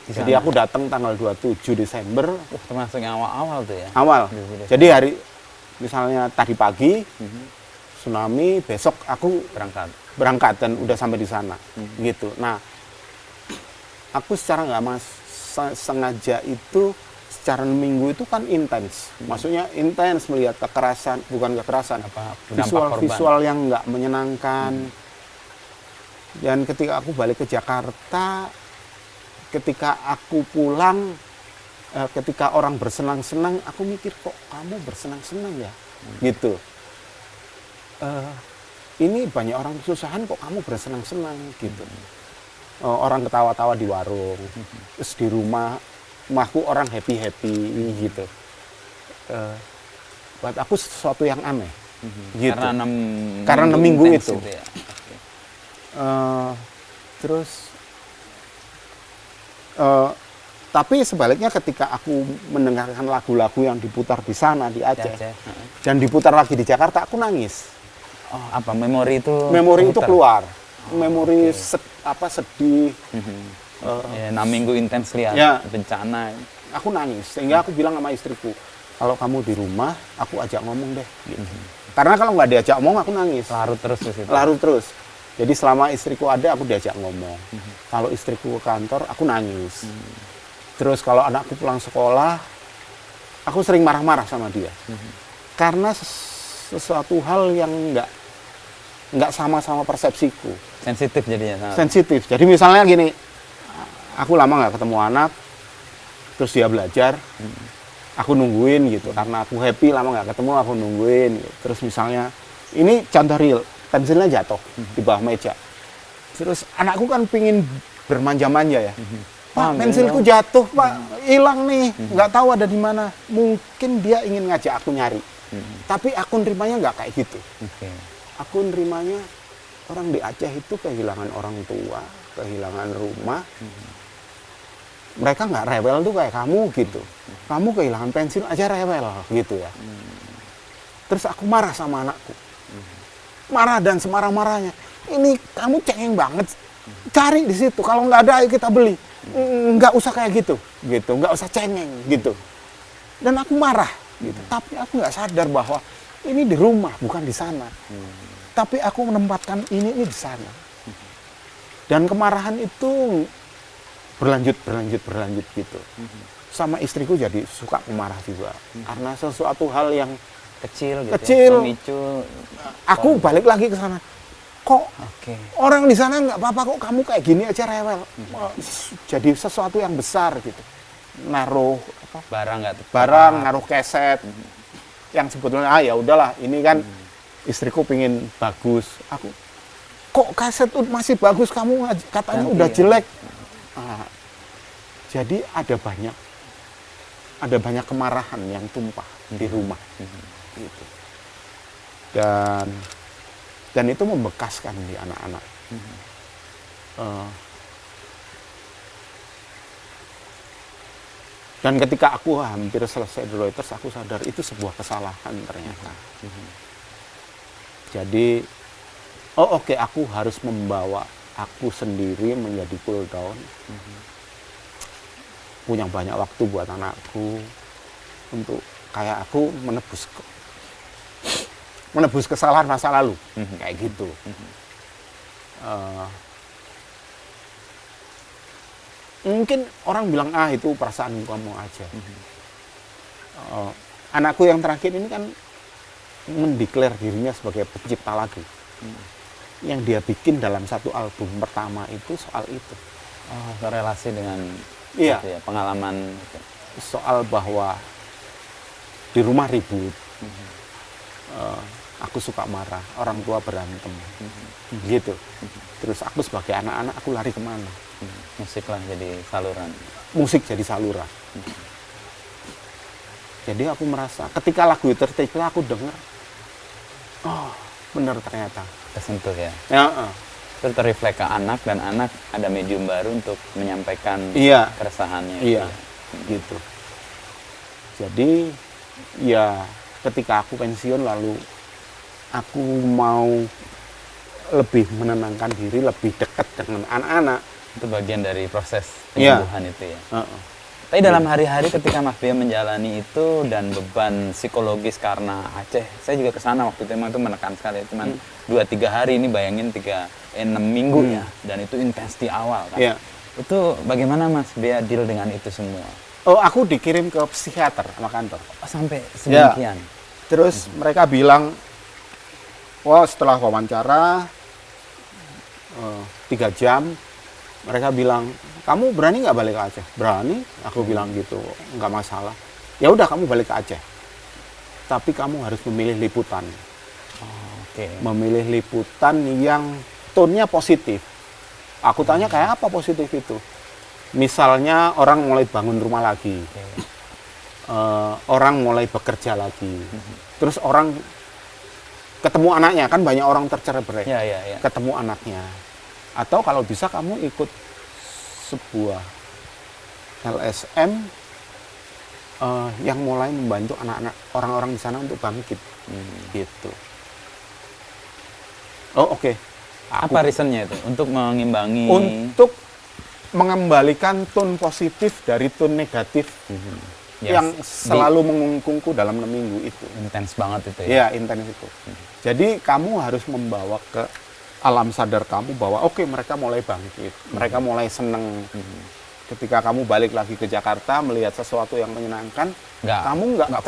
Jadi aku datang tanggal 27 Desember.
Termasuk yang awal-awal tuh ya?
Awal. Jadi hari, misalnya tadi pagi, tsunami, besok aku berangkat dan udah sampai di sana. Gitu. Nah, aku secara nggak sengaja itu, secara minggu itu kan intens. Maksudnya intens melihat kekerasan, bukan kekerasan, visual yang nggak menyenangkan. Dan ketika aku balik ke Jakarta, ketika aku pulang, ketika orang bersenang-senang, aku mikir kok kamu bersenang-senang ya, gitu. Ini banyak orang kesusahan kok kamu bersenang-senang, gitu. Orang ketawa-tawa di warung, terus di rumahku orang happy-happy, gitu. buat aku sesuatu yang aneh. Gitu.
Karena 6
minggu
intens
itu.
gitu ya. Oke.
Terus tapi sebaliknya ketika aku mendengarkan lagu-lagu yang diputar di sana di Aceh, dan diputar lagi di Jakarta, aku nangis.
Oh, apa memori itu?
Memori itu keluar.
Oh,
memori
okay.
sedih.
Ya, 6 minggu intens lihat
Ya.
bencana.
Aku nangis. Sehingga aku bilang sama istriku, kalau kamu di rumah, aku ajak ngomong deh. Gitu. Karena kalau nggak diajak ngomong, aku nangis.
Larut terus di situ.
Larut terus. Jadi selama istriku ada, aku diajak ngomong. Kalau istriku ke kantor, aku nangis. Terus kalau anakku pulang sekolah, aku sering marah-marah sama dia. Karena sesuatu hal yang nggak sama-sama persepsiku.
Sensitif jadinya. Sangat.
Sensitif. Jadi misalnya gini, aku lama nggak ketemu anak, terus dia belajar, aku nungguin gitu. Karena aku happy lama nggak ketemu, aku nungguin. Gitu. Terus misalnya, ini contoh real, pensilnya jatuh di bawah meja. Terus anakku kan pingin bermanja-manja ya. Pak, pensilku jatuh, Pak, hilang nih, nggak tahu ada di mana. Mungkin dia ingin ngajak aku nyari. Tapi aku nerimanya nggak kayak gitu.
Okay.
Aku nerimanya orang di Aceh itu kehilangan orang tua, kehilangan rumah. Mereka nggak rewel tuh kayak kamu gitu. Kamu kehilangan pensil aja rewel gitu ya. Terus aku marah sama anakku. Marah dan semarah-marahnya. Ini kamu cengeng banget. Cari di situ. Kalau nggak ada, ayo kita beli. Nggak usah kayak gitu. Nggak usah cengeng gitu. Dan aku marah. Gitu. Tapi aku nggak sadar bahwa ini di rumah, bukan di sana. Tapi aku menempatkan ini di sana. Dan kemarahan itu berlanjut gitu. Sama istriku jadi suka marah juga. Karena sesuatu hal yang
kecil gitu.
Kecil.
Ya, memicu.
Aku balik lagi ke sana. Kok orang di sana nggak apa-apa, kok kamu kayak gini aja rewel. Jadi sesuatu yang besar gitu. Naruh barang, naruh keset. Yang sebetulnya ya udahlah, ini kan istriku pingin bagus. Aku kok kaset masih bagus, kamu katanya udah jelek. Jadi ada banyak kemarahan yang tumpah di rumah. Gitu. Dan itu membekaskan di anak-anak. Dan ketika aku hampir selesai di Reuters, aku sadar itu sebuah kesalahan ternyata. Jadi, oke, aku harus membawa aku sendiri menjadi cool down. Punya banyak waktu buat anakku untuk kayak aku menebus kesalahan masa lalu, kayak gitu. Mungkin orang bilang itu perasaan kamu aja. Anakku yang terakhir ini kan mendeklar dirinya sebagai pencipta lagu. Yang dia bikin dalam satu album pertama itu soal itu.
Korelasi dengan
iya,
ya, pengalaman
soal bahwa di rumah ribut, aku suka marah, orang tua berantem, gitu. Terus aku sebagai anak-anak, aku lari kemana?
Musik lah jadi saluran.
Musik jadi saluran. Jadi aku merasa ketika lagu itu tercipta, aku dengar, benar ternyata.
Tersentuh ya.
Ya.
Itu terreflek ke anak, dan anak ada medium baru untuk menyampaikan keresahannya.
Iya, gitu. Jadi ya ketika aku pensiun, lalu aku mau lebih menenangkan diri, lebih dekat dengan anak-anak.
Itu bagian dari proses penyembuhan itu ya. Tapi dalam hari-hari ketika Mas Bia menjalani itu dan beban psikologis karena Aceh, saya juga kesana waktu itu, emang itu menekan sekali. Cuman 2-3 hari, ini bayangin 6 minggu ya, dan itu intens di awal kan. Itu bagaimana Mas Bia deal dengan itu semua?
Aku dikirim ke psikiater sama kantor.
Sampai sedemikian?
Terus mereka bilang, setelah wawancara 3 jam, mereka bilang, kamu berani nggak balik ke Aceh? Berani, aku bilang gitu, nggak masalah. Ya udah, kamu balik ke Aceh. Tapi kamu harus memilih liputan. Memilih liputan yang tone-nya positif. Aku tanya, kayak apa positif itu? Misalnya orang mulai bangun rumah lagi. orang mulai bekerja lagi. Terus orang ketemu anaknya, kan banyak orang tercerai-berai.
Ya.
Ketemu anaknya. Atau kalau bisa kamu ikut sebuah LSM yang mulai membantu anak-anak orang-orang di sana untuk bangkit. Gitu. Oh, oke.
Apa reasonnya itu? Untuk mengimbangi?
Untuk mengembalikan tone positif dari tone negatif yang selalu mengungkungku dalam 6 minggu itu.
Intens banget itu ya?
Iya, intens itu. Jadi kamu harus membawa ke alam sadar kamu bahwa oke, mereka mulai bangkit, mereka mulai seneng. Ketika kamu balik lagi ke Jakarta melihat sesuatu yang menyenangkan, kamu nggak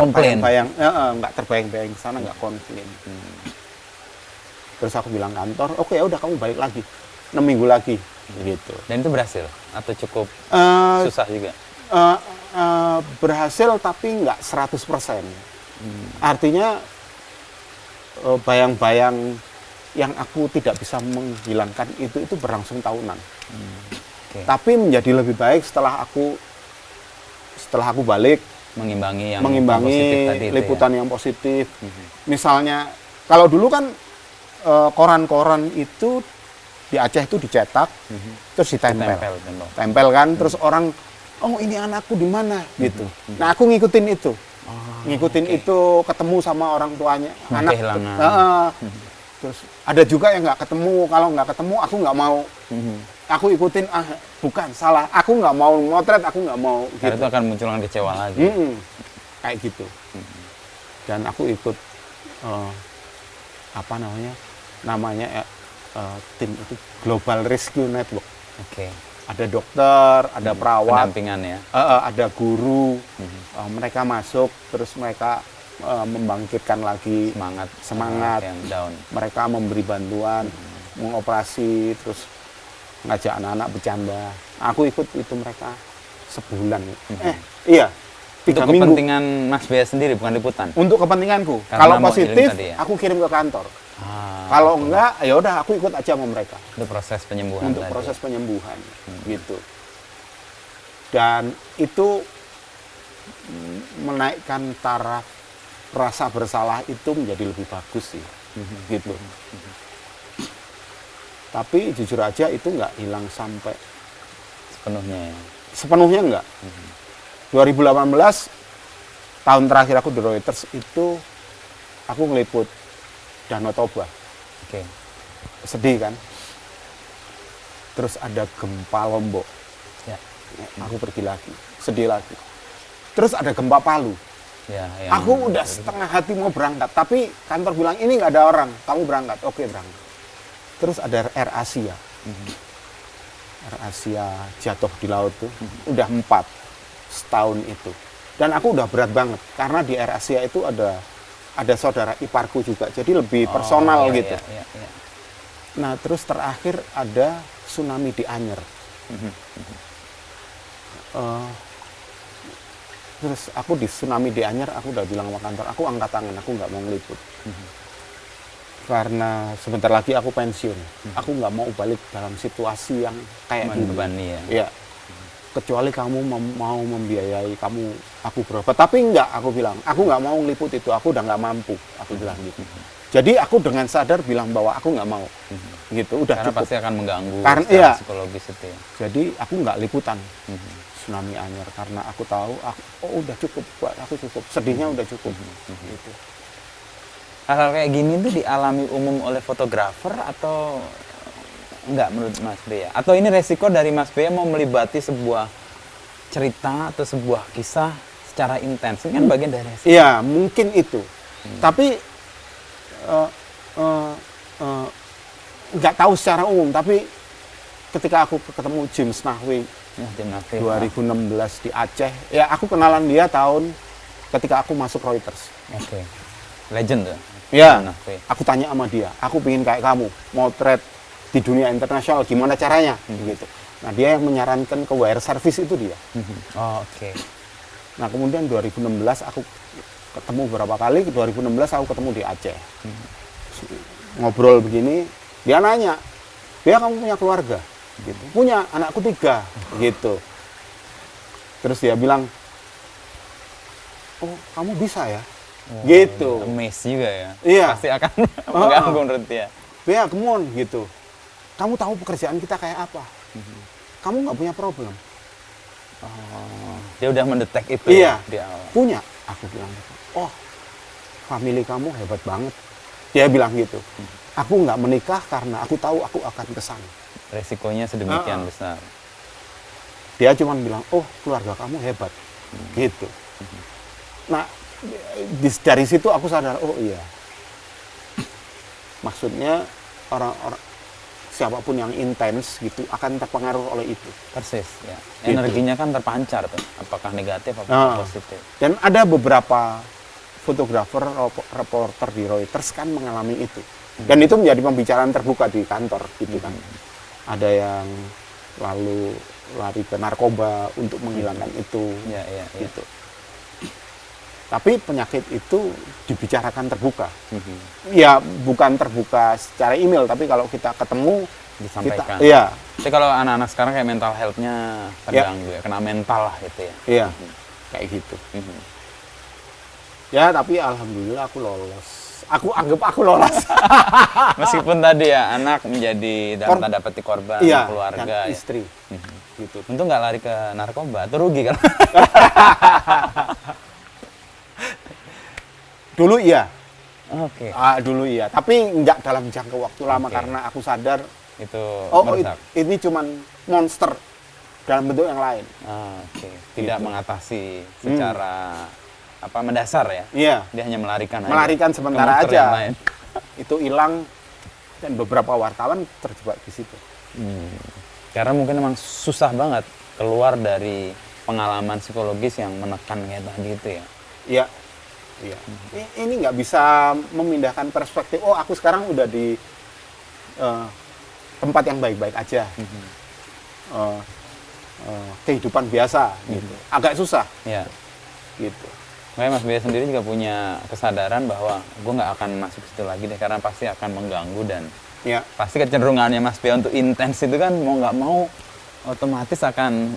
terbayang-bayang ke sana, nggak komplain. Terus aku bilang kantor, oke ya udah kamu balik lagi 6 minggu lagi, gitu.
Dan itu berhasil atau cukup susah juga?
Berhasil tapi nggak 100%. Artinya bayang-bayang yang aku tidak bisa menghilangkan itu berlangsung tahunan.
Okay.
Tapi menjadi lebih baik setelah aku balik
mengimbangi
liputan yang positif. Misalnya kalau dulu kan koran-koran itu di Aceh itu dicetak, terus ditempel kan, terus orang, oh ini anakku di mana gitu. Nah aku ngikutin itu, itu ketemu sama orang tuanya, anak. Terus ada juga yang nggak ketemu, kalau nggak ketemu aku nggak mau, aku ikutin, bukan salah, aku nggak mau motret, aku nggak mau.
Karena
gitu.
itu akan munculkan kecewa lagi.
Kayak gitu. Dan aku ikut namanya tim itu Global Rescue Network.
Oke.
Ada dokter, ada perawat,
pendampingan ya.
Ada guru. Mereka masuk, terus mereka membangkitkan lagi semangat
yang down.
Mereka memberi bantuan, mengoperasi, terus ngajak anak-anak bercanda. Aku ikut itu mereka sebulan. Iya. 3
untuk
minggu.
Kepentingan Mas Bea sendiri, bukan liputan.
Untuk kepentinganku.
Karena
kalau positif,
ya?
aku kirim ke kantor. Kalau enggak, ya udah aku ikut aja sama mereka.
Untuk proses penyembuhan.
Untuk proses penyembuhan, gitu. Dan itu menaikkan taraf rasa bersalah itu menjadi lebih bagus sih, gitu. Tapi jujur aja itu nggak hilang sampai
sepenuhnya. Ya?
Sepenuhnya enggak. 2018 tahun terakhir aku di Reuters itu aku ngeliput Danau Toba.
Oke.
Sedih kan? Terus ada gempa Lombok.
Ya.
Aku pergi lagi, sedih lagi. Terus ada gempa Palu.
Ya,
aku udah setengah hati mau berangkat, tapi kantor bilang ini nggak ada orang, kamu berangkat. Oke, berangkat. Terus ada Air Asia. Air Asia jatuh di laut tuh, udah 4 setahun itu. Dan aku udah berat banget karena di Air Asia itu ada saudara iparku juga, jadi lebih personal gitu.
Ya.
Nah terus terakhir ada tsunami di Anyer. Terus aku di tsunami di Anyer, aku udah bilang sama kantor, aku angkat tangan, aku nggak mau ngeliput. Karena sebentar lagi aku pensiun, aku nggak mau balik dalam situasi yang kayak gini. Ya. Kecuali kamu mau membiayai aku berobat, tapi enggak, aku bilang, aku nggak mau ngeliput itu, aku udah nggak mampu, aku bilang gitu. Jadi aku dengan sadar bilang bahwa aku nggak mau, gitu, udah
karena
cukup.
pasti akan mengganggu psikologis itu ya.
Jadi aku nggak liputan tsunami Anyer karena aku tahu, udah cukup, buat aku cukup, sedihnya udah cukup. Gitu.
Hal-hal kayak gini tuh dialami umum oleh fotografer atau enggak menurut Mas Bea? Atau ini resiko dari Mas Bea mau melibati sebuah cerita atau sebuah kisah secara intens? Ini kan bagian dari resiko.
Iya, mungkin itu. Tapi nggak tahu secara umum. Tapi ketika aku ketemu James Nahwe 2016 di Aceh, ya aku kenalan dia ketika aku masuk Reuters.
Oke. Legend tuh.
Ya, aku tanya sama dia, aku pengen kayak kamu, motret di dunia internasional, gimana caranya? Gitu. Nah, dia yang menyarankan ke wire service itu dia.
Oke.
Nah, kemudian 2016 aku ketemu beberapa kali, 2016 aku ketemu di Aceh. Ngobrol begini, dia nanya, "Bea, kamu punya keluarga?" Gitu. "Punya, anakku 3." Gitu. Terus dia bilang, oh kamu bisa ya, gitu.
Amazed juga ya.
Iya.
Pasti akan mengganggu menurut dia.
Bea, come on, gitu. Kamu tahu pekerjaan kita kayak apa? Kamu nggak punya problem.
Dia udah mendetek itu
Iya,
ya di awal.
punya. Aku bilang gitu. Oh, family kamu hebat banget. Dia bilang gitu. Aku nggak menikah karena aku tahu aku akan ke sana.
Resikonya sedemikian besar.
Dia cuma bilang, oh keluarga kamu hebat. Gitu. Nah, dari situ aku sadar, oh iya. Maksudnya orang-orang siapapun yang intens gitu akan terpengaruh oleh itu.
Persis, ya.
Gitu.
Energinya kan terpancar tuh, apakah negatif apakah positif.
Dan ada beberapa fotografer, reporter di Reuters kan mengalami itu. Dan itu menjadi pembicaraan terbuka di kantor gitu kan. Ada yang lalu lari ke narkoba untuk menghilangkan itu,
Ya.
gitu. Tapi penyakit itu dibicarakan terbuka. Ya bukan terbuka secara email, tapi kalau kita ketemu
Disampaikan.
Iya.
Tapi kalau anak-anak sekarang kayak mental health-nya terganggu ya, kena mental lah gitu ya.
Iya, kayak gitu. Ya, tapi alhamdulillah aku lolos. Aku anggap aku lolos.
Meskipun tadi ya anak menjadi dalam tanda petik korban
Iya,
keluarga
dan
ya.
istri. Gitu.
Untung nggak lari ke narkoba, atau rugi kan?
Dulu iya.
Oke.
Dulu iya, tapi nggak dalam jangka waktu lama karena aku sadar
Itu
oh,
merusak.
ini cuman monster dalam bentuk yang lain.
Oke. Tidak
Gitu.
mengatasi secara mendasar ya.
Iya.
Dia hanya melarikan aja.
Melarikan
ke
sementara
monster
aja.
yang lain.
Itu hilang dan beberapa wartawan terjebak di situ.
Karena mungkin memang susah banget keluar dari pengalaman psikologis yang menekan kayak tadi itu ya.
Iya. Iya. Ini nggak bisa memindahkan perspektif. Oh, aku sekarang udah di tempat yang baik-baik aja. Kehidupan biasa gitu. Agak susah
Iya.
gitu.
Makanya Mas Bea sendiri juga punya kesadaran bahwa gue nggak akan masuk situ lagi deh, karena pasti akan mengganggu dan
Ya.
pasti kecenderungannya Mas Bea untuk intens itu kan mau nggak mau otomatis akan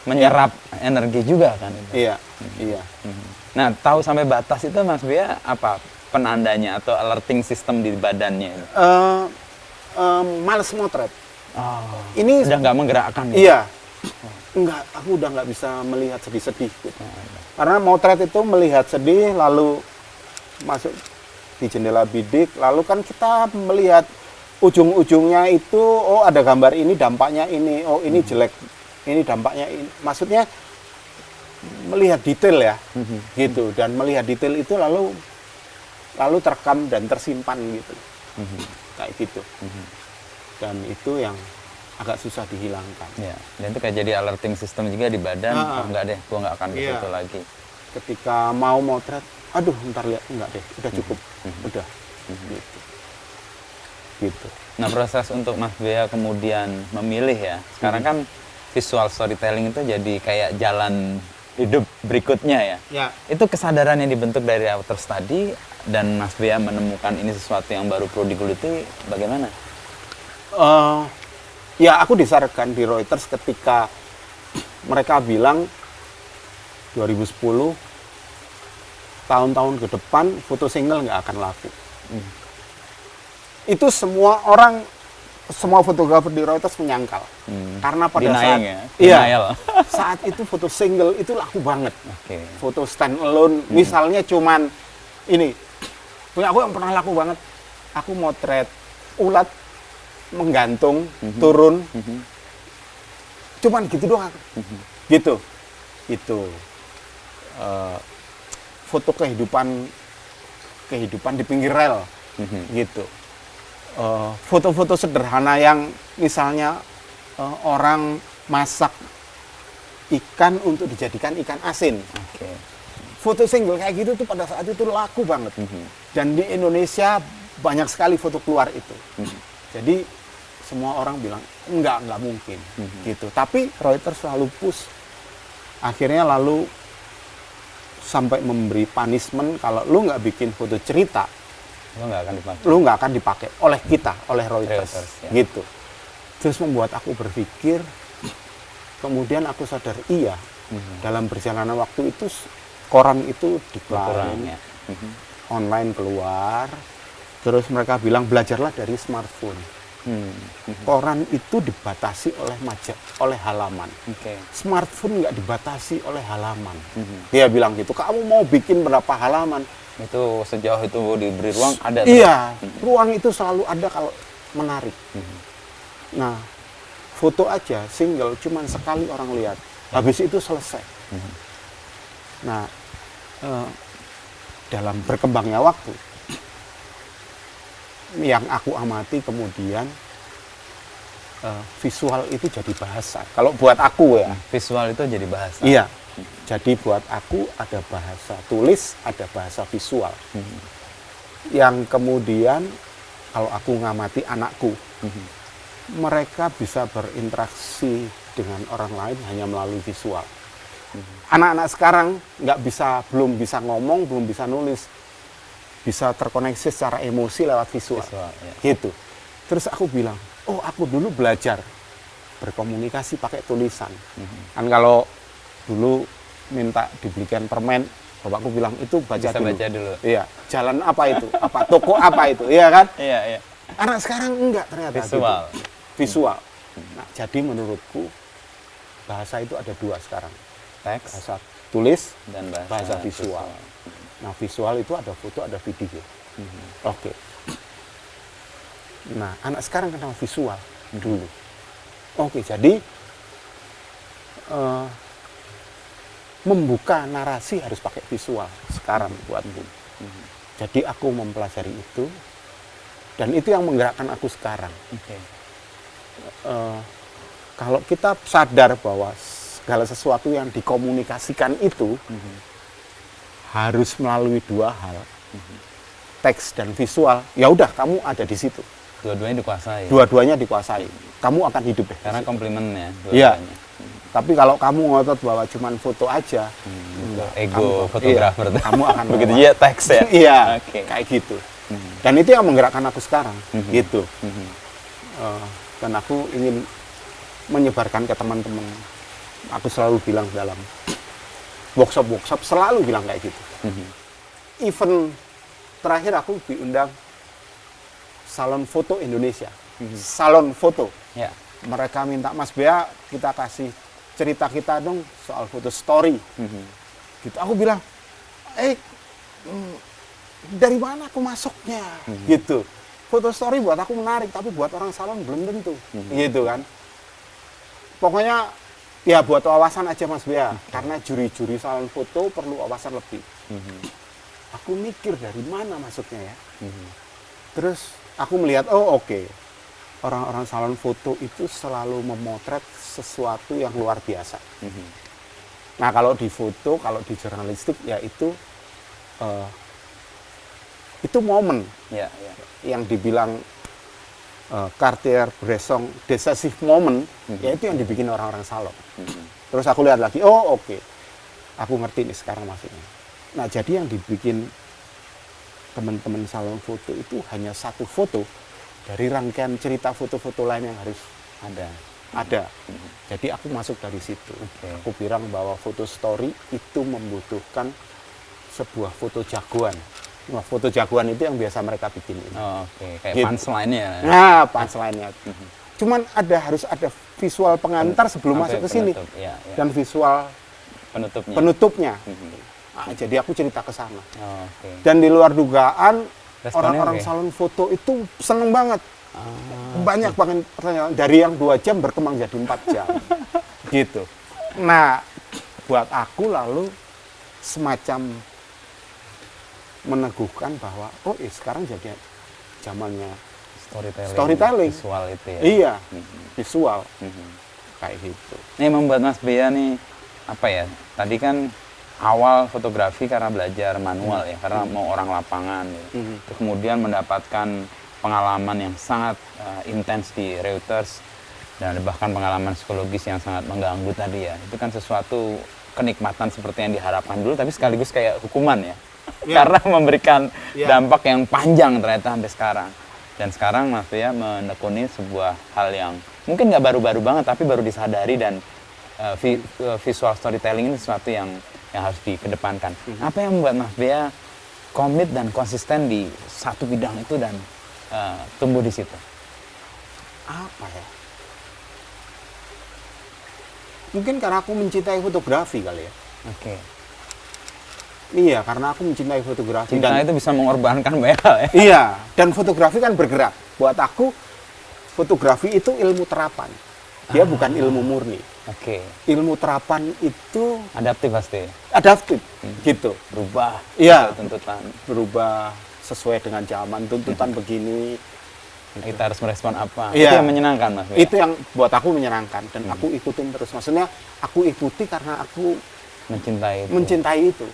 menyerap energi juga kan.
Iya. Iya.
Nah, tahu sampai batas itu Mas Bea apa penandanya atau alerting system di badannya itu?
Males motret.
Oh,
Ini
udah nggak menggerakkan ya?
iya. Enggak, aku udah nggak bisa melihat sedih-sedih. Gitu. Karena motret itu melihat sedih, lalu masuk di jendela bidik, lalu kan kita melihat ujung-ujungnya itu, oh ada gambar ini, dampaknya ini, oh ini jelek, ini dampaknya ini. Maksudnya melihat detail ya, gitu. Dan melihat detail itu lalu terekam dan tersimpan gitu, kayak gitu. Dan itu yang agak susah dihilangkan.
Ya, dan itu kayak jadi alerting system juga di badan. Oh, enggak deh, gua nggak akan ke
Iya.
situ lagi.
Ketika mau motret, aduh ntar lihat, enggak deh, udah cukup, udah, gitu. Gitu.
Nah, proses untuk Mas Bea kemudian memilih ya. Sekarang kan visual storytelling itu jadi kayak jalan hidup berikutnya ya.
Ya.
Itu kesadaran yang dibentuk dari Reuters tadi dan Mas Bea menemukan ini sesuatu yang baru perlu digeluti, bagaimana?
Ya aku disarankan di Reuters ketika mereka bilang 2010 tahun-tahun ke depan foto single nggak akan laku. Itu semua orang, semua fotografer di Reuters menyangkal. Karena pada
Denying
saat
ya?
iya,
Denial.
saat itu foto single itu laku banget.
Oke.
Foto stand alone misalnya cuman ini. Punya aku yang pernah laku banget. Aku motret ulat menggantung, turun, cuman gitu doang, gitu, itu foto kehidupan di pinggir rel, gitu, foto-foto sederhana yang misalnya orang masak ikan untuk dijadikan ikan asin,
Oke.
foto single kayak gitu tuh pada saat itu laku banget, dan di Indonesia banyak sekali foto keluar itu. Jadi semua orang bilang enggak mungkin gitu. Tapi Reuters selalu push. Akhirnya lalu sampai memberi punishment kalau lu nggak bikin foto cerita,
Lo nggak akan dipakai.
lu nggak akan dipakai oleh kita, oleh Reuters,
Ya.
gitu. Terus membuat aku berpikir, kemudian aku sadar iya, dalam perjalanan waktu itu koran itu
Kurang
decline,
ya.
online keluar, terus mereka bilang belajarlah dari smartphone. Koran itu dibatasi oleh halaman.
Oke.
Smartphone nggak dibatasi oleh halaman. Dia bilang gitu, kamu mau bikin berapa halaman?
Itu sejauh itu diberi ruang ada.
Iya, ruang itu selalu ada kalau menarik. Nah, foto aja single cuman sekali orang lihat, habis itu selesai. Nah, dalam berkembangnya waktu, yang aku amati kemudian visual itu jadi bahasa. Kalau buat aku ya,
Visual itu jadi bahasa.
iya. Jadi buat aku ada bahasa tulis, ada bahasa visual. Yang kemudian kalau aku ngamati anakku, mereka bisa berinteraksi dengan orang lain hanya melalui visual. Anak-anak sekarang belum bisa ngomong, belum bisa nulis, bisa terkoneksi secara emosi lewat visual.
Ya.
Gitu. Terus aku bilang, oh aku dulu belajar berkomunikasi pakai tulisan. Kan kalau dulu minta dibelikan permen, bapakku bilang itu baca dulu. Iya, jalan apa itu? Apa toko apa itu? Iya kan?
Iya, iya.
Anak sekarang enggak ternyata.
Visual.
Gitu. Visual. Nah, jadi menurutku bahasa itu ada dua sekarang.
Teks
Bahasa tulis
dan
bahasa visual. Nah, visual itu ada foto, ada video. Oke. Nah, anak sekarang kenal visual dulu. Oke, jadi membuka narasi harus pakai visual sekarang buatku. Jadi aku mempelajari itu, dan itu yang menggerakkan aku sekarang. Kalau kita sadar bahwa segala sesuatu yang dikomunikasikan itu harus melalui dua hal, teks dan visual, ya udah kamu ada di situ.
Dua-duanya dikuasai.
Dua-duanya dikuasai. Kamu akan hidup deh.
Karena komplement ya.
Iya. Tapi kalau kamu ngotot bahwa cuman foto aja,
ego fotografer.
Iya, kamu akan
begitu juga teks ya.
Iya, kayak gitu. Dan itu yang menggerakkan aku sekarang, gitu. Dan aku ingin menyebarkan ke teman-teman. Aku selalu bilang dalam workshop selalu bilang kayak gitu. Event terakhir aku diundang Salon Foto Indonesia. Salon foto.
Ya.
Mereka minta, Mas Bea, kita kasih cerita kita dong soal foto story. Gitu. Aku bilang, dari mana aku masuknya? Gitu. Foto story buat aku menarik, tapi buat orang salon belum tentu. Gitu kan. Pokoknya ya buat wawasan aja Mas Bea, karena juri-juri salon foto perlu wawasan lebih. Aku mikir dari mana masuknya ya. Terus aku melihat, orang-orang salon foto itu selalu memotret sesuatu yang luar biasa. Nah kalau di foto, kalau di jurnalistik ya itu momen yang dibilang Cartier-Bresson decisive moment, ya itu yang dibikin orang-orang salon. Terus aku lihat lagi, aku ngerti nih sekarang maksudnya. Nah jadi yang dibikin teman-teman salon foto itu hanya satu foto dari rangkaian cerita foto-foto lain yang harus ada. Jadi aku masuk dari situ. Aku bilang bahwa foto story itu membutuhkan sebuah foto jagoan. Nah, foto jagoan itu yang biasa mereka bikin ini.
Kayak gitu. Punchline-nya.
Nah, punchline-nya. Cuman harus ada visual pengantar sebelum masuk ke sini. Dan visual penutupnya. Nah, jadi aku cerita ke sana. Dan di luar dugaan, orang-orang salon foto itu seneng banget. Banyak banget pertanyaan. Dari yang 2 jam berkembang jadi 4 jam. Gitu. Nah, buat aku lalu semacam meneguhkan bahwa, sekarang jadi zamannya storytelling.
Visual itu ya.
Iya, visual. Kayak gitu.
Ini membuat Mas Bea nih, tadi kan awal fotografi karena belajar manual ya, karena mau orang lapangan gitu. Terus kemudian mendapatkan pengalaman yang sangat intens di Reuters dan bahkan pengalaman psikologis yang sangat mengganggu tadi ya. Itu kan sesuatu kenikmatan seperti yang diharapkan dulu, tapi sekaligus kayak hukuman ya. Karena memberikan dampak yang panjang ternyata sampai sekarang. Dan sekarang Mas Bea menekuni sebuah hal yang mungkin nggak baru-baru banget, tapi baru disadari, dan visual storytelling ini sesuatu yang yang harus dikedepankan. Apa yang membuat Mas Bea komit dan konsisten di satu bidang itu dan tumbuh di situ?
Apa ya? Mungkin karena aku mencintai fotografi kali ya.
Oke.
Iya, karena aku mencintai fotografi.
Cinta itu bisa mengorbankan banyak hal ya.
Iya, dan fotografi kan bergerak. Buat aku, fotografi itu ilmu terapan. Dia bukan ilmu murni.
Oke.
Ilmu terapan itu
Adaptif pasti.
adaptif, gitu.
Berubah.
Iya.
sesuai tuntutan.
Berubah sesuai dengan zaman, tuntutan begini.
Kita harus merespon apa?
Iya.
Itu yang menyenangkan, Mas Bea.
Itu yang buat aku menyenangkan. Dan aku ikutin terus. Maksudnya, aku ikuti karena aku
mencintai itu.
mencintai itu.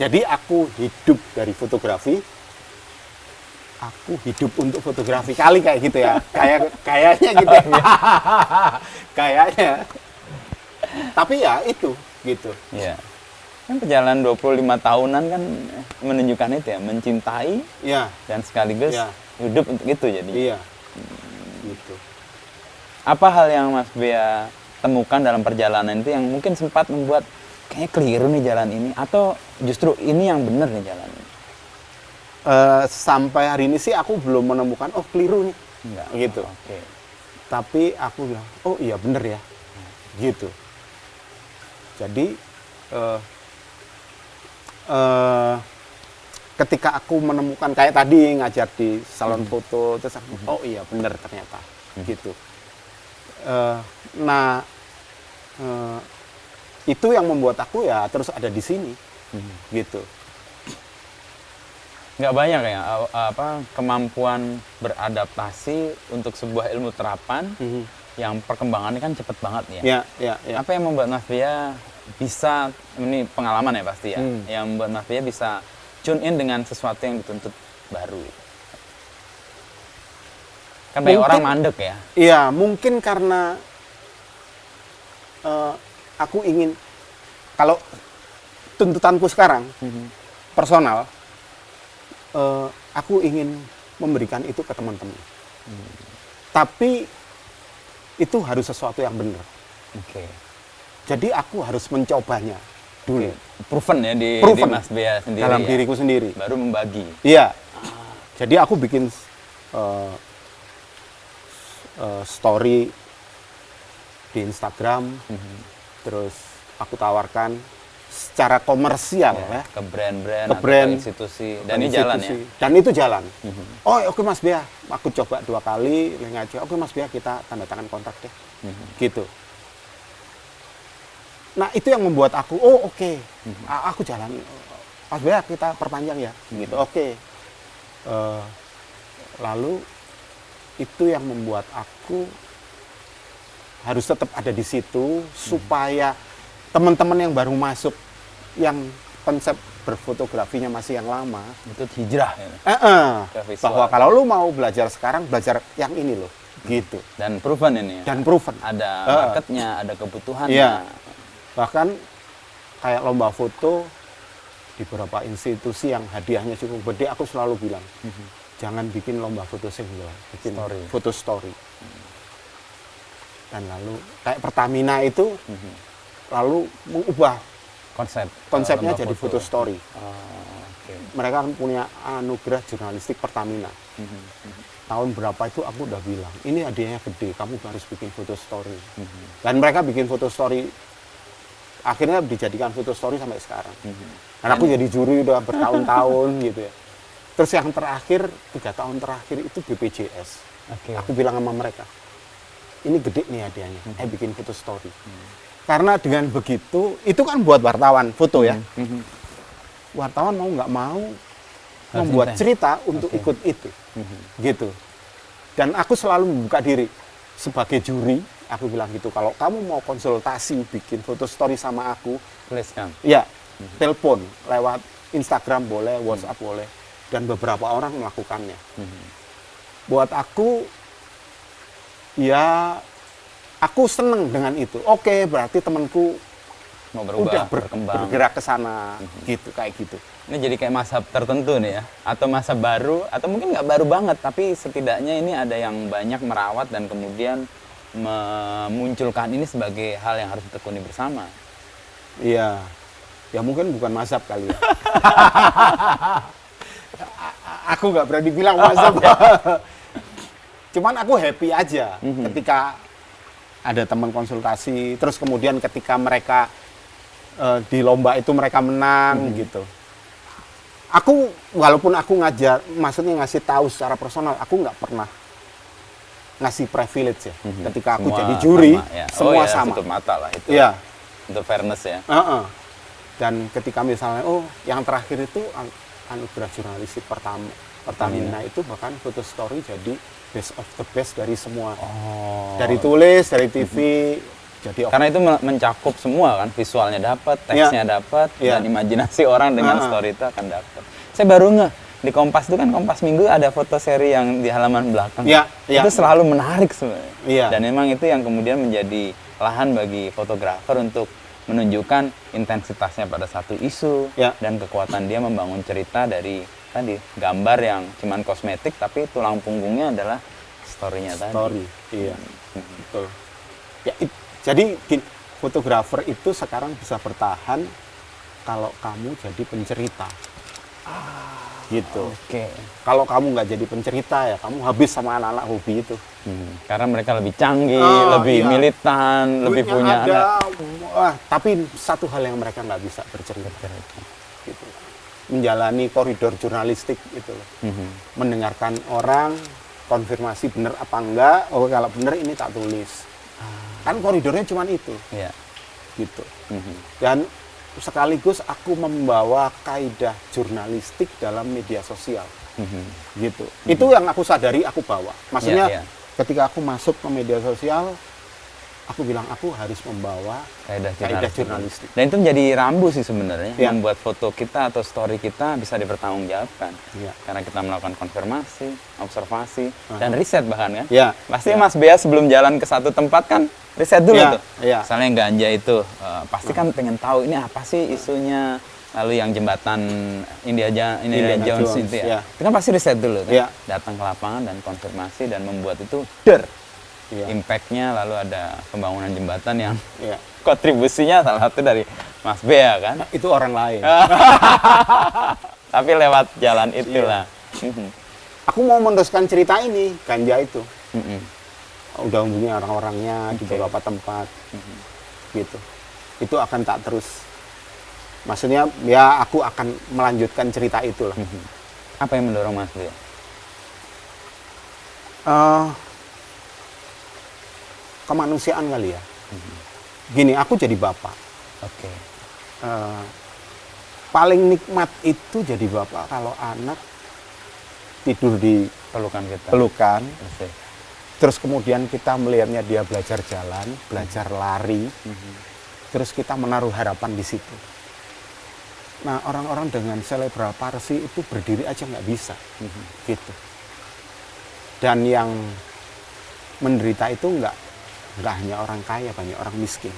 Jadi aku hidup dari fotografi, aku hidup untuk fotografi kali kayak gitu ya, kayaknya gitu ya. Kayaknya. Tapi ya itu gitu.
Iya. Kan perjalanan 25 tahunan kan menunjukkan itu ya, mencintai
Iya,
dan sekaligus
Iya.
hidup untuk itu jadi.
iya. Gitu.
Apa hal yang Mas Bea temukan dalam perjalanan itu yang mungkin sempat membuat kayaknya keliru nih jalan ini atau justru ini yang benar nih jalan ini?
Sampai hari ini sih aku belum menemukan oh keliru nih.
Enggak.
Gitu.
Oke.
Tapi aku bilang, oh iya bener ya. Gitu. Jadi ketika aku menemukan kayak tadi ngajar di salon foto, terus aku, oh iya bener ternyata. Gitu. Itu yang membuat aku ya terus ada di sini. Gitu.
Nggak banyak ya kemampuan beradaptasi untuk sebuah ilmu terapan yang perkembangannya kan cepet banget nih ya.
Ya.
Apa yang membuat Mas Bea bisa, ini pengalaman ya pasti ya, yang membuat Mas Bea bisa tune in dengan sesuatu yang dituntut baru. Kan banyak orang mandek ya.
Iya, mungkin karena aku ingin, kalau tuntutanku sekarang personal, aku ingin memberikan itu ke teman-teman. Tapi itu harus sesuatu yang benar.
Oke.
Jadi aku harus mencobanya dulu.
Proven ya di Mas Bea sendiri.
Dalam
ya?
diriku sendiri.
Baru membagi.
Iya. Jadi aku bikin story di Instagram, terus aku tawarkan secara komersial ya,
ke brand-brand
ke
atau
brand,
ke institusi. Dan ini jalan ya?
Dan itu jalan. Oh oke Mas Bea, aku coba 2 kali, ngaji. Oke Mas Bea, kita tanda tangan kontrak deh. Gitu. Nah itu yang membuat aku, oh oke, aku jalan. Mas Bea, kita perpanjang ya. Gitu, oke. Lalu itu yang membuat aku harus tetap ada di situ supaya teman-teman yang baru masuk, yang konsep berfotografinya masih yang lama,
Itu hijrah ya. Ke visual.
bahwa kalau lu mau belajar sekarang, belajar yang ini loh, gitu.
Dan proven ini ya.
Dan proven.
Ada marketnya, ada kebutuhannya.
Iya. Bahkan kayak lomba foto di beberapa institusi yang hadiahnya cukup gede, aku selalu bilang, jangan bikin lomba foto single, bikin
Story.
foto story. Dan lalu kayak Pertamina itu lalu mengubah konsepnya
lomba
jadi foto story.
Oke.
Mereka kan punya anugerah jurnalistik Pertamina. Tahun berapa itu aku udah bilang, ini hadiahnya gede, kamu harus bikin foto story. Dan mereka bikin foto story, akhirnya dijadikan foto story sampai sekarang. Dan aku jadi juri udah bertahun-tahun gitu ya. Terus yang terakhir, 3 tahun terakhir itu BPJS.
Oke.
Aku bilang sama mereka, ini gede nih hadiahnya, bikin foto story. Karena dengan begitu, itu kan buat wartawan foto ya. Wartawan mau nggak mau membuat cerita untuk ikut itu, gitu. Dan aku selalu membuka diri sebagai juri. Aku bilang gitu, kalau kamu mau konsultasi bikin foto story sama aku,
Please come.
ya telepon lewat Instagram boleh, WhatsApp boleh, dan beberapa orang melakukannya. Buat aku, ya aku seneng dengan itu. Oke, berarti temanku
Mau berubah,
udah
berkembang.
bergerak ke sana, gitu, kayak gitu.
Ini jadi kayak masa tertentu nih ya, atau masa baru, atau mungkin nggak baru banget, tapi setidaknya ini ada yang banyak merawat dan kemudian memunculkan ini sebagai hal yang harus ditekuni bersama.
Iya. Ya mungkin bukan mazhab kali ya. Aku nggak berani bilang mazhab. Cuman aku happy aja ketika ada teman konsultasi, terus kemudian ketika mereka di lomba itu mereka menang gitu. Aku walaupun aku ngajar, maksudnya ngasih tahu secara personal, aku nggak pernah ngasih privilege ya. Ketika aku
Semua
jadi juri,
sama, ya.
semua sama.
Tutup mata lah itu.
Iya.
Untuk fairness ya.
Dan ketika misalnya, yang terakhir itu anugerah jurnalistik Pertamina itu bahkan foto story jadi best of the best dari semua. Dari tulis, dari TV, jadi
karena itu mencakup semua kan, visualnya dapat, teksnya dapat, dan imajinasi orang dengan story itu akan dapat. Saya baru ngeh, di Kompas itu kan Kompas Minggu ada foto seri yang di halaman belakang. Itu selalu menarik sebenarnya. Dan memang itu yang kemudian menjadi lahan bagi fotografer untuk menunjukkan intensitasnya pada satu isu dan kekuatan dia membangun cerita dari tadi gambar yang cuman kosmetik tapi tulang punggungnya adalah story-nya tadi.
Betul. Ya, jadi fotografer itu sekarang bisa bertahan kalau kamu jadi pencerita. Gitu. Kalau kamu nggak jadi pencerita ya kamu habis sama anak-anak hobi itu.
Karena mereka lebih canggih, lebih militan, lebih punya
tapi satu hal yang mereka nggak bisa bercerita. Gitu. Menjalani koridor jurnalistik itu loh. Mendengarkan orang, konfirmasi benar apa enggak, kalau benar ini tak tulis. Kan koridornya cuma itu. Gitu. Dan sekaligus aku membawa kaidah jurnalistik dalam media sosial. Gitu. Itu yang aku sadari aku bawa. Maksudnya ketika aku masuk ke media sosial, aku bilang aku harus membawa kaidah jurnalistik.
Dan itu menjadi rambu sih sebenarnya, membuat foto kita atau story kita bisa dipertanggungjawabkan. Karena kita melakukan konfirmasi, observasi, dan riset bahkan kan. Pasti Mas Bea sebelum jalan ke satu tempat kan riset dulu tuh. Misalnya ganja itu, pasti kan pengen tahu ini apa sih isunya. Lalu yang jembatan Indiana Jones itu ya. Itu kan pasti riset dulu kan. Datang ke lapangan dan konfirmasi dan membuat itu impact-nya, lalu ada pembangunan jembatan yang kontribusinya salah satu dari Mas Bea kan.
Itu orang lain.
Tapi lewat jalan itulah.
Aku mau meneruskan cerita ini, ganja itu. Udah hubungi orang-orangnya di beberapa tempat. Gitu. Itu akan tak terus. Maksudnya ya aku akan melanjutkan cerita itu lah.
Apa yang mendorong Mas Bea?
Kemanusiaan kali ya. Gini, aku jadi bapak. Paling nikmat itu jadi bapak kalau anak tidur di pelukan. Terus kemudian kita melihatnya dia belajar jalan, belajar lari. Terus kita menaruh harapan di situ. Nah, orang-orang dengan cerebral palsy itu berdiri aja nggak bisa. Gitu. Dan yang menderita itu nggak hanya orang kaya, banyak orang miskin.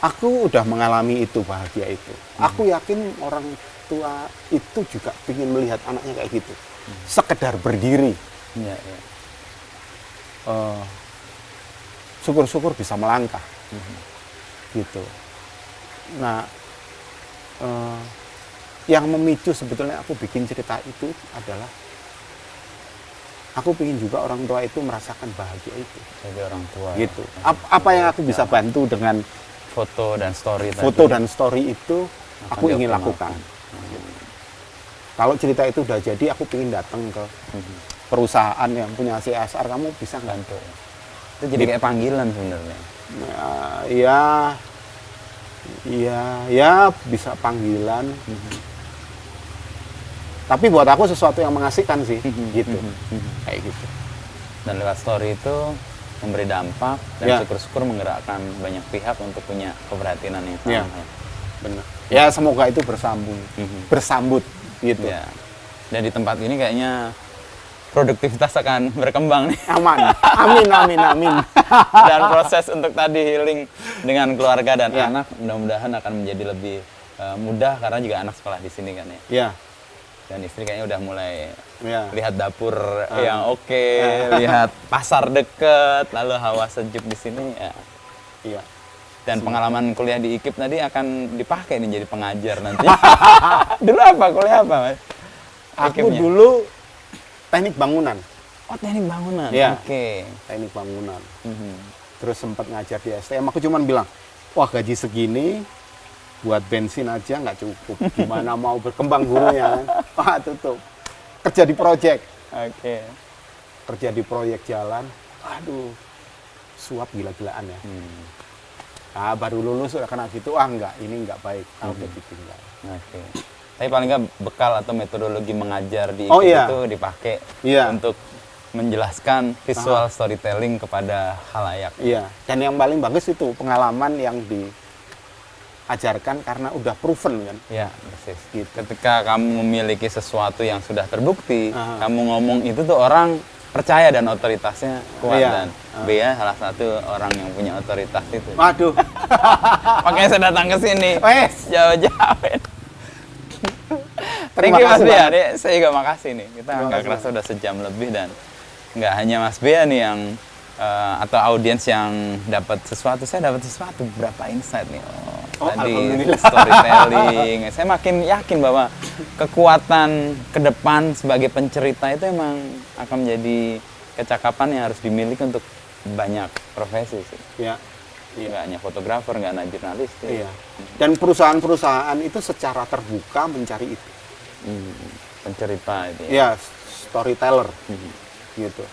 Aku udah mengalami itu, bahagia itu. Aku yakin orang tua itu juga ingin melihat anaknya kayak gitu. Sekedar berdiri. Syukur-syukur bisa melangkah. Gitu. Nah, yang memicu sebetulnya aku bikin cerita itu adalah aku ingin juga orang tua itu merasakan bahagia itu.
Jadi orang tua.
Gitu. Apa yang aku bisa bantu dengan
foto dan story
dan story itu aku ingin lakukan. Kalau cerita itu udah jadi, aku ingin datang ke perusahaan yang punya CSR, kamu bisa bantu.
Itu jadi kayak panggilan sebenarnya.
Ya bisa panggilan. Tapi buat aku sesuatu yang mengasihkan sih, gitu. Kayak gitu.
Dan lewat story itu memberi dampak dan syukur-syukur menggerakkan banyak pihak untuk punya keprihatinan yang sama.
Benar. Ya semoga itu bersambut gitu.
Dan di tempat ini kayaknya produktivitas akan berkembang nih.
Amin.
Dan proses untuk tadi healing dengan keluarga dan anak mudah-mudahan akan menjadi lebih mudah karena juga anak sekolah di sini kan ya. Dan istri kayaknya udah mulai lihat dapur yang lihat pasar deket, lalu hawa sejuk di sini Dan pengalaman kuliah di IKIP tadi akan dipakai nih jadi pengajar nanti. Dulu apa? Kuliah apa, Mas?
Aku dulu teknik bangunan.
Oh, teknik bangunan.
Ya.
Oke.
Teknik bangunan. Terus sempat ngajar di STM. Aku cuman bilang, wah gaji segini buat bensin aja nggak cukup. Gimana mau berkembang gurunya? Wah tutup. Kerja di proyek.
Oke.
Kerja di proyek jalan. Aduh, suap gila-gilaan ya. Nah, baru lulus udah kena gitu, enggak, ini enggak baik. Aku ditinggal.
Oke. Tapi paling nggak bekal atau metodologi mengajar di
Oh,
IKIP
iya.
itu dipakai
Iya.
untuk menjelaskan visual storytelling kepada khalayak.
Iya, dan yang paling bagus itu pengalaman yang diajarkan karena udah proven kan.
Ya, persis.
Gitu.
Ketika kamu memiliki sesuatu yang sudah terbukti, kamu ngomong itu tuh orang percaya dan otoritasnya kuat.
Iya.
Dan Bea salah satu orang yang punya otoritas itu.
Waduh.
Makanya saya datang ke sini.
Wes.
Jauh-jauh. Thank
Terima
you Mas
kasih
Bea.
banget.
Nih, saya juga makasih nih. Kita
Terima
nggak
kasih
kerasa udah sejam lebih dan nggak hanya Mas Bea nih yang atau audiens yang dapat sesuatu. Saya dapat sesuatu. Berapa insight nih?
Oh,
Tadi
alhamdulillah.
storytelling. Saya makin yakin bahwa kekuatan ke depan sebagai pencerita itu emang akan menjadi kecakapan yang harus dimiliki untuk banyak profesi sih.
Ya.
Nggak hanya fotografer, nggak hanya jurnalis.
Iya. Dan perusahaan-perusahaan itu secara terbuka mencari itu.
Pencerita itu ya.
Iya, storyteller. Gitu.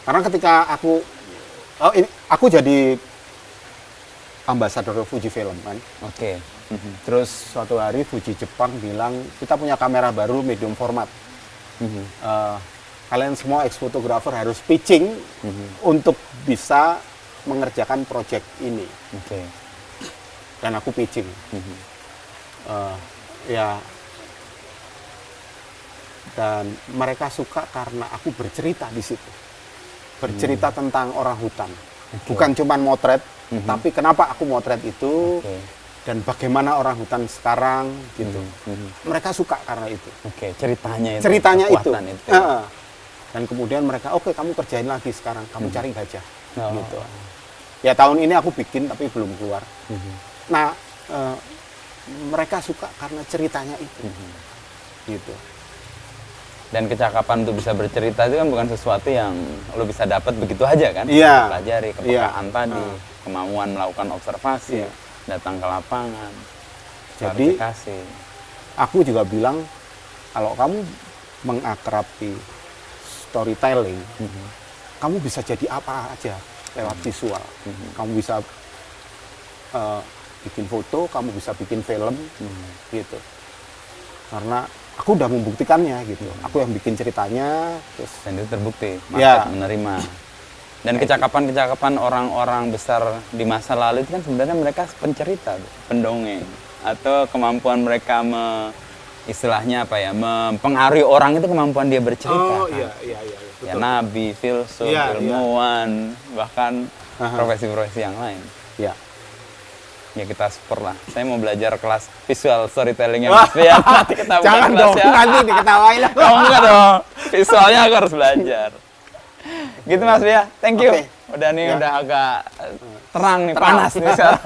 Karena ketika aku jadi ambasador Fuji Film kan.
Oke.
Terus suatu hari Fuji Jepang bilang, kita punya kamera baru medium format. Kalian semua ex-fotografer harus pitching untuk bisa mengerjakan proyek ini.
Oke.
Dan aku pitching. Ya. Dan mereka suka karena aku bercerita di situ. Bercerita tentang orang hutan. Bukan cuma motret, tapi kenapa aku motret itu. Dan bagaimana orang hutan sekarang gitu. Mereka suka karena itu.
Oke, ceritanya itu.
Ceritanya itu.
kekuatan itu.
Dan kemudian mereka, oke, kamu kerjain lagi sekarang, kamu cari gajah.
Oh.
Gitu. Ya tahun ini aku bikin tapi belum keluar. Nah, mereka suka karena ceritanya itu. Gitu.
Dan kecakapan untuk bisa bercerita itu kan bukan sesuatu yang lo bisa dapat begitu aja kan?
Iya.
Pelajari kepekaan tadi, kemampuan melakukan observasi,
Iya.
datang ke lapangan,
Jadi,
klarifikasi.
aku juga bilang, kalau kamu mengakrabi storytelling, kamu bisa jadi apa aja lewat visual. Kamu bisa bikin foto, kamu bisa bikin film, gitu. Karena aku udah membuktikannya gitu. Aku yang bikin ceritanya, terus
Dan itu terbukti, market
Ya.
menerima. Dan kecakapan-kecakapan orang-orang besar di masa lalu itu kan sebenarnya mereka pencerita, pendongeng. Atau kemampuan mereka istilahnya apa ya, mempengaruhi orang itu kemampuan dia bercerita.
iya.
Ya nabi, filsuf,
Iya,
ilmuwan, bahkan profesi-profesi yang lain.
Ya.
Ya kita support lah. Saya mau belajar kelas visual storytelling yang Mas Fian. Nanti kita buka
Jangan dong,
kelasnya.
nanti diketawain lah.
Oh enggak dong, visualnya aku harus belajar. Gitu Mas Fia, thank you.
Oke.
Udah nih,
Ya.
udah agak terang nih,
Terang.
panas nih sekarang.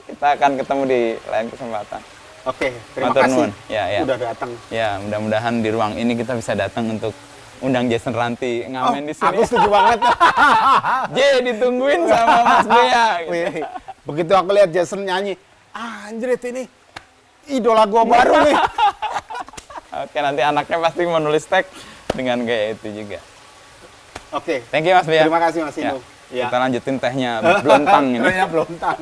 Kita akan ketemu di lain kesempatan.
Oke, terima
Matur
kasih
nuwun. Ya.
udah datang.
Ya, mudah-mudahan di ruang ini kita bisa datang untuk undang Jason Ranti ngamen di sini.
Aku setuju banget.
J ditungguin sama Mas Bea. Gitu.
Wih, begitu aku lihat Jason nyanyi, anjrit ini idola gua baru nih.
Oke, nanti anaknya pasti mau nulis tag dengan gaya itu juga.
Oke.
Thank you Mas Bea.
Terima kasih Mas
Ya,
Inu. Ya.
Kita lanjutin tehnya belontang ini.
Ya, belum tahu.